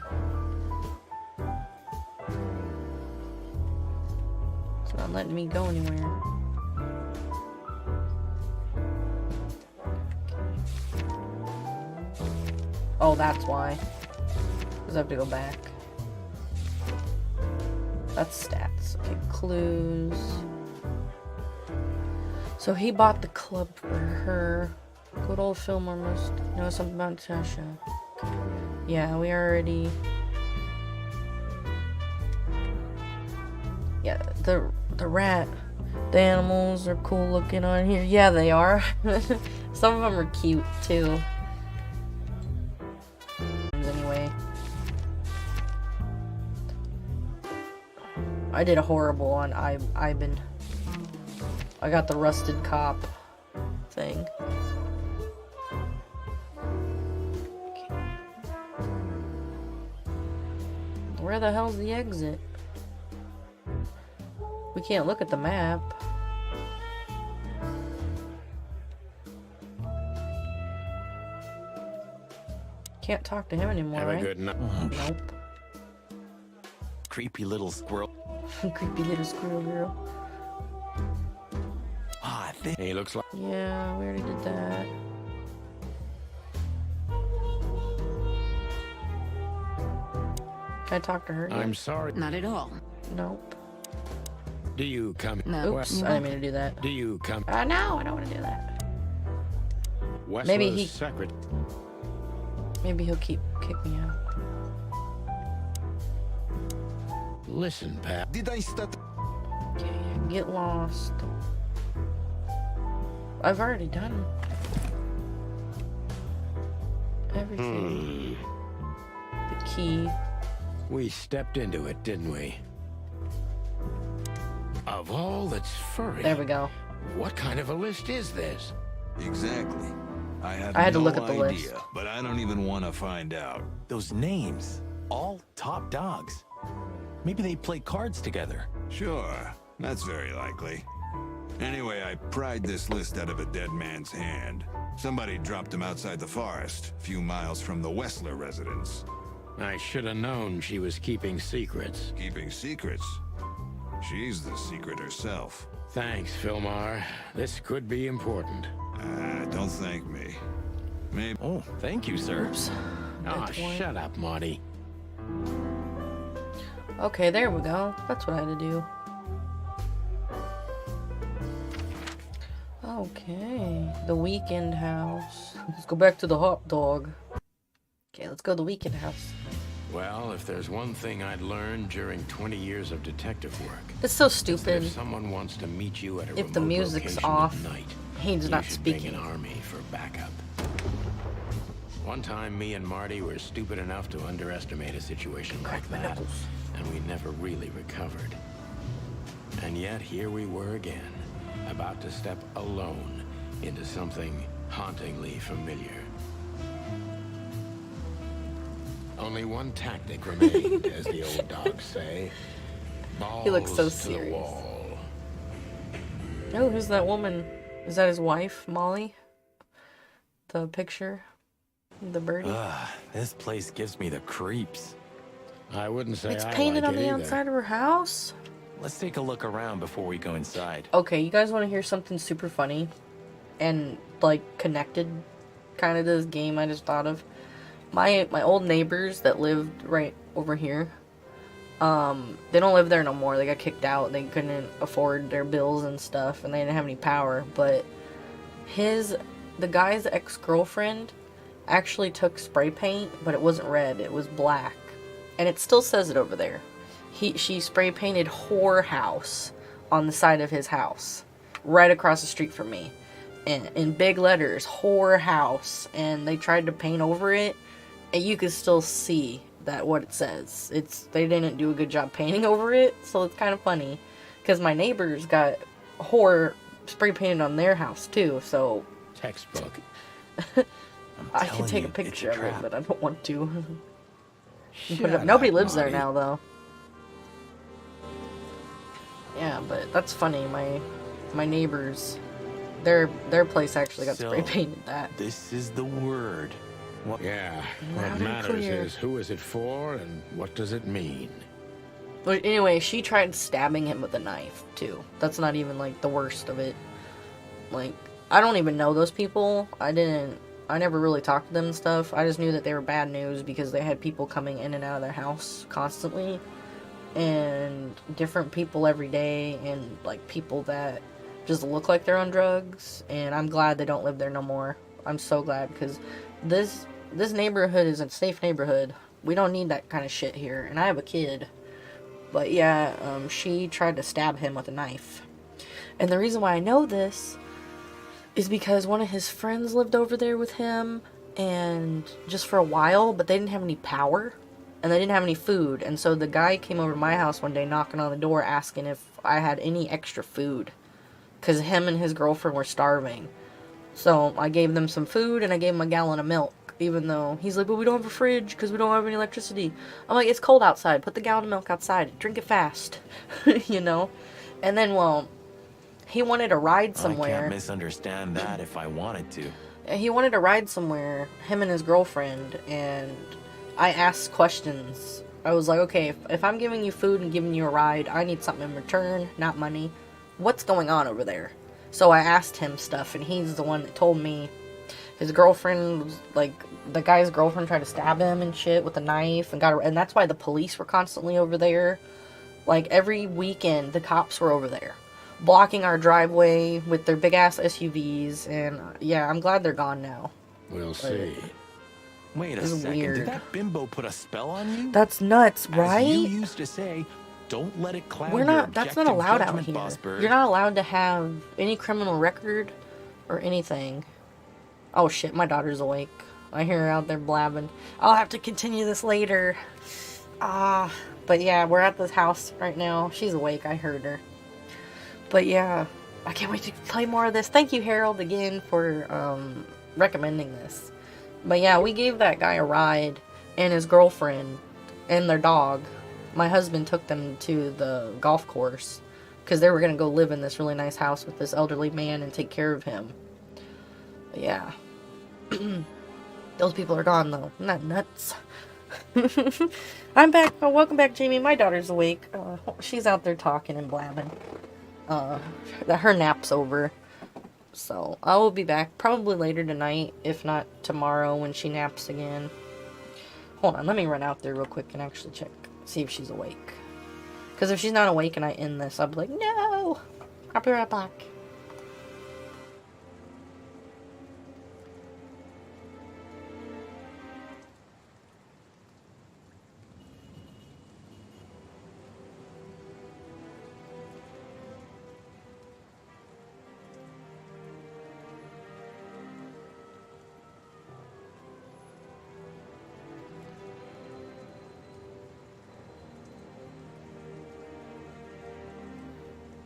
It's not letting me go anywhere. Oh, that's why. Because I have to go back. That's stats. Okay, clues. So he bought the club for her. Good old Fillmore must know something about Tasha. Yeah, we already... Yeah, the rat, the animals are cool looking on here. Yeah, they are. Some of them are cute too. Anyway, I did a horrible on Ivan. I got the rusted cop thing. Okay. Where the hell's the exit? We can't look at the map. Can't talk to him anymore, Have right? a good night. Nope. Creepy little squirrel. Creepy little squirrel girl. Ah, I think... He looks like... Yeah, we already did that. Can I talk to her? I'm sorry. Not at all. Nope. Do you come... No. Oops, I didn't mean to do that. Do you come... No, I don't want to do that. Wessler's Maybe he- secret... Maybe he'll kick me out. Listen, pal. Did I stutter? Okay, get lost. I've already done everything. The key. We stepped into it, didn't we? Of all that's furry... There we go. What kind of a list is this? Exactly. I had to no look at the idea, list. but I don't even want to find out. Those names, all top dogs. Maybe they play cards together. Sure, that's very likely. Anyway, I pried this list out of a dead man's hand. Somebody dropped him outside the forest, a few miles from the Wessler residence. I should have known she was keeping secrets. Keeping secrets? She's the secret herself. Thanks, Fillmore. This could be important. Don't thank me. Maybe... Oh, thank you, sir. Oops. Oh, That's one. shut up, Marty. Okay, there we go. That's what I had to do. Okay, the weekend house. Let's go back to the hot dog. Okay, let's go to the weekend house. Well, if there's one thing I'd learned during 20 years of detective work, It's so it's that stupid. if someone wants to meet you at a If the remote music's location off, at night, he's you not should bring speaking. an army for backup. One time, me and Marty were stupid enough to underestimate a situation like my that, knuckles. and we never really recovered. And yet, here we were again, about to step alone into something hauntingly familiar. Only one tactic remained, as the old dogs say. He looks so Balls to the serious. wall. Oh, who's that woman? Is that his wife, Molly? The picture? The birdie? This place gives me the creeps. I wouldn't say It's I painted like on it the either. outside of her house? Let's take a look around before we go inside. Okay, you guys want to hear something super funny? And, like, connected kind of to this game I just thought of? My old neighbors that lived right over here, they don't live there no more. They got kicked out. They couldn't afford their bills and stuff, and they didn't have any power. But the guy's ex-girlfriend actually took spray paint, but it wasn't red. It was black. And it still says it over there. She spray painted whorehouse on the side of his house, right across the street from me. And in big letters, whorehouse. And they tried to paint over it, and you could still see that what it says. They didn't do a good job painting over it, so it's kind of funny. Because my neighbors got whore spray painted on their house too, so... Textbook. I could take a picture of it, but I don't want to. Shut Nobody up, lives there Marty. now, though. Yeah, but that's funny. My neighbors, their place actually got spray painted that. This is the word. What? Yeah. What Loud and matters clear. is who is it for and what does it mean? But anyway, she tried stabbing him with a knife, too. That's not even, like, the worst of it. Like, I don't even know those people. I never really talked to them and stuff. I just knew that they were bad news because they had people coming in and out of their house constantly. And different people every day. And, like, people that just look like they're on drugs. And I'm glad they don't live there no more. I'm so glad because this neighborhood is a safe neighborhood. We don't need that kind of shit here. And I have a kid. But yeah, she tried to stab him with a knife. And the reason why I know this is because one of his friends lived over there with him, and just for a while, but they didn't have any power, and they didn't have any food, and so the guy came over to my house one day knocking on the door asking if I had any extra food, because him and his girlfriend were starving. So I gave them some food, and I gave him a gallon of milk, even though he's like, but we don't have a fridge, because we don't have any electricity. I'm like, it's cold outside, put the gallon of milk outside, drink it fast, you know? And then, well, he wanted to ride somewhere. I can't misunderstand that if I wanted to. He wanted to ride somewhere, him and his girlfriend, and I asked questions. I was like, okay, if I'm giving you food and giving you a ride, I need something in return, not money. What's going on over there? So I asked him stuff, and he's the one that told me his girlfriend was, like, the guy's girlfriend tried to stab him and shit with a knife, and that's why the police were constantly over there. Like, every weekend, the cops were over there, blocking our driveway with their big-ass SUVs, and yeah, I'm glad they're gone now. We'll see. Wait a This is second. weird. Did that bimbo put a spell on you? That's nuts, right? As you used to say, don't let it cloud We're your not, that's not objective allowed out judgment, here. Boss Bird. You're not allowed to have any criminal record or anything. Oh shit, my daughter's awake. I hear her out there blabbing. I'll have to continue this later. But yeah, we're at this house right now. She's awake, I heard her. But yeah, I can't wait to play more of this. Thank you, Harold, again for recommending this. But yeah, we gave that guy a ride, and his girlfriend, and their dog. My husband took them to the golf course, because they were going to go live in this really nice house with this elderly man and take care of him. But yeah. Those people are gone, though. Isn't that nuts? I'm back. Oh, welcome back, Jamie. My daughter's awake. She's out there talking and blabbing. Her nap's over. So, I will be back probably later tonight, if not tomorrow when she naps again. Hold on, let me run out there real quick and actually check. See if she's awake. Because if she's not awake and I end this, I'll be like, no! I'll be right back.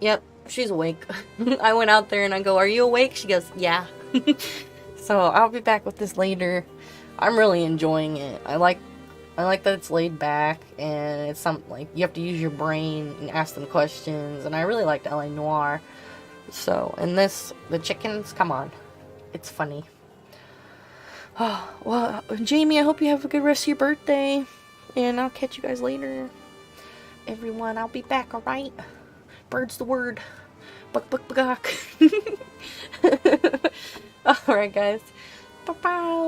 Yep, she's awake. I went out there and I go, are you awake? She goes, yeah. So I'll be back with this later. I'm really enjoying it. I like that it's laid back and it's something like you have to use your brain and ask them questions. And I really liked LA Noire. So, and this, the chickens, come on. It's funny. Oh, well, Jamie, I hope you have a good rest of your birthday. And I'll catch you guys later. Everyone, I'll be back, alright? Bird's the word. Buck, buck, buck. Alright, guys. Bye-bye.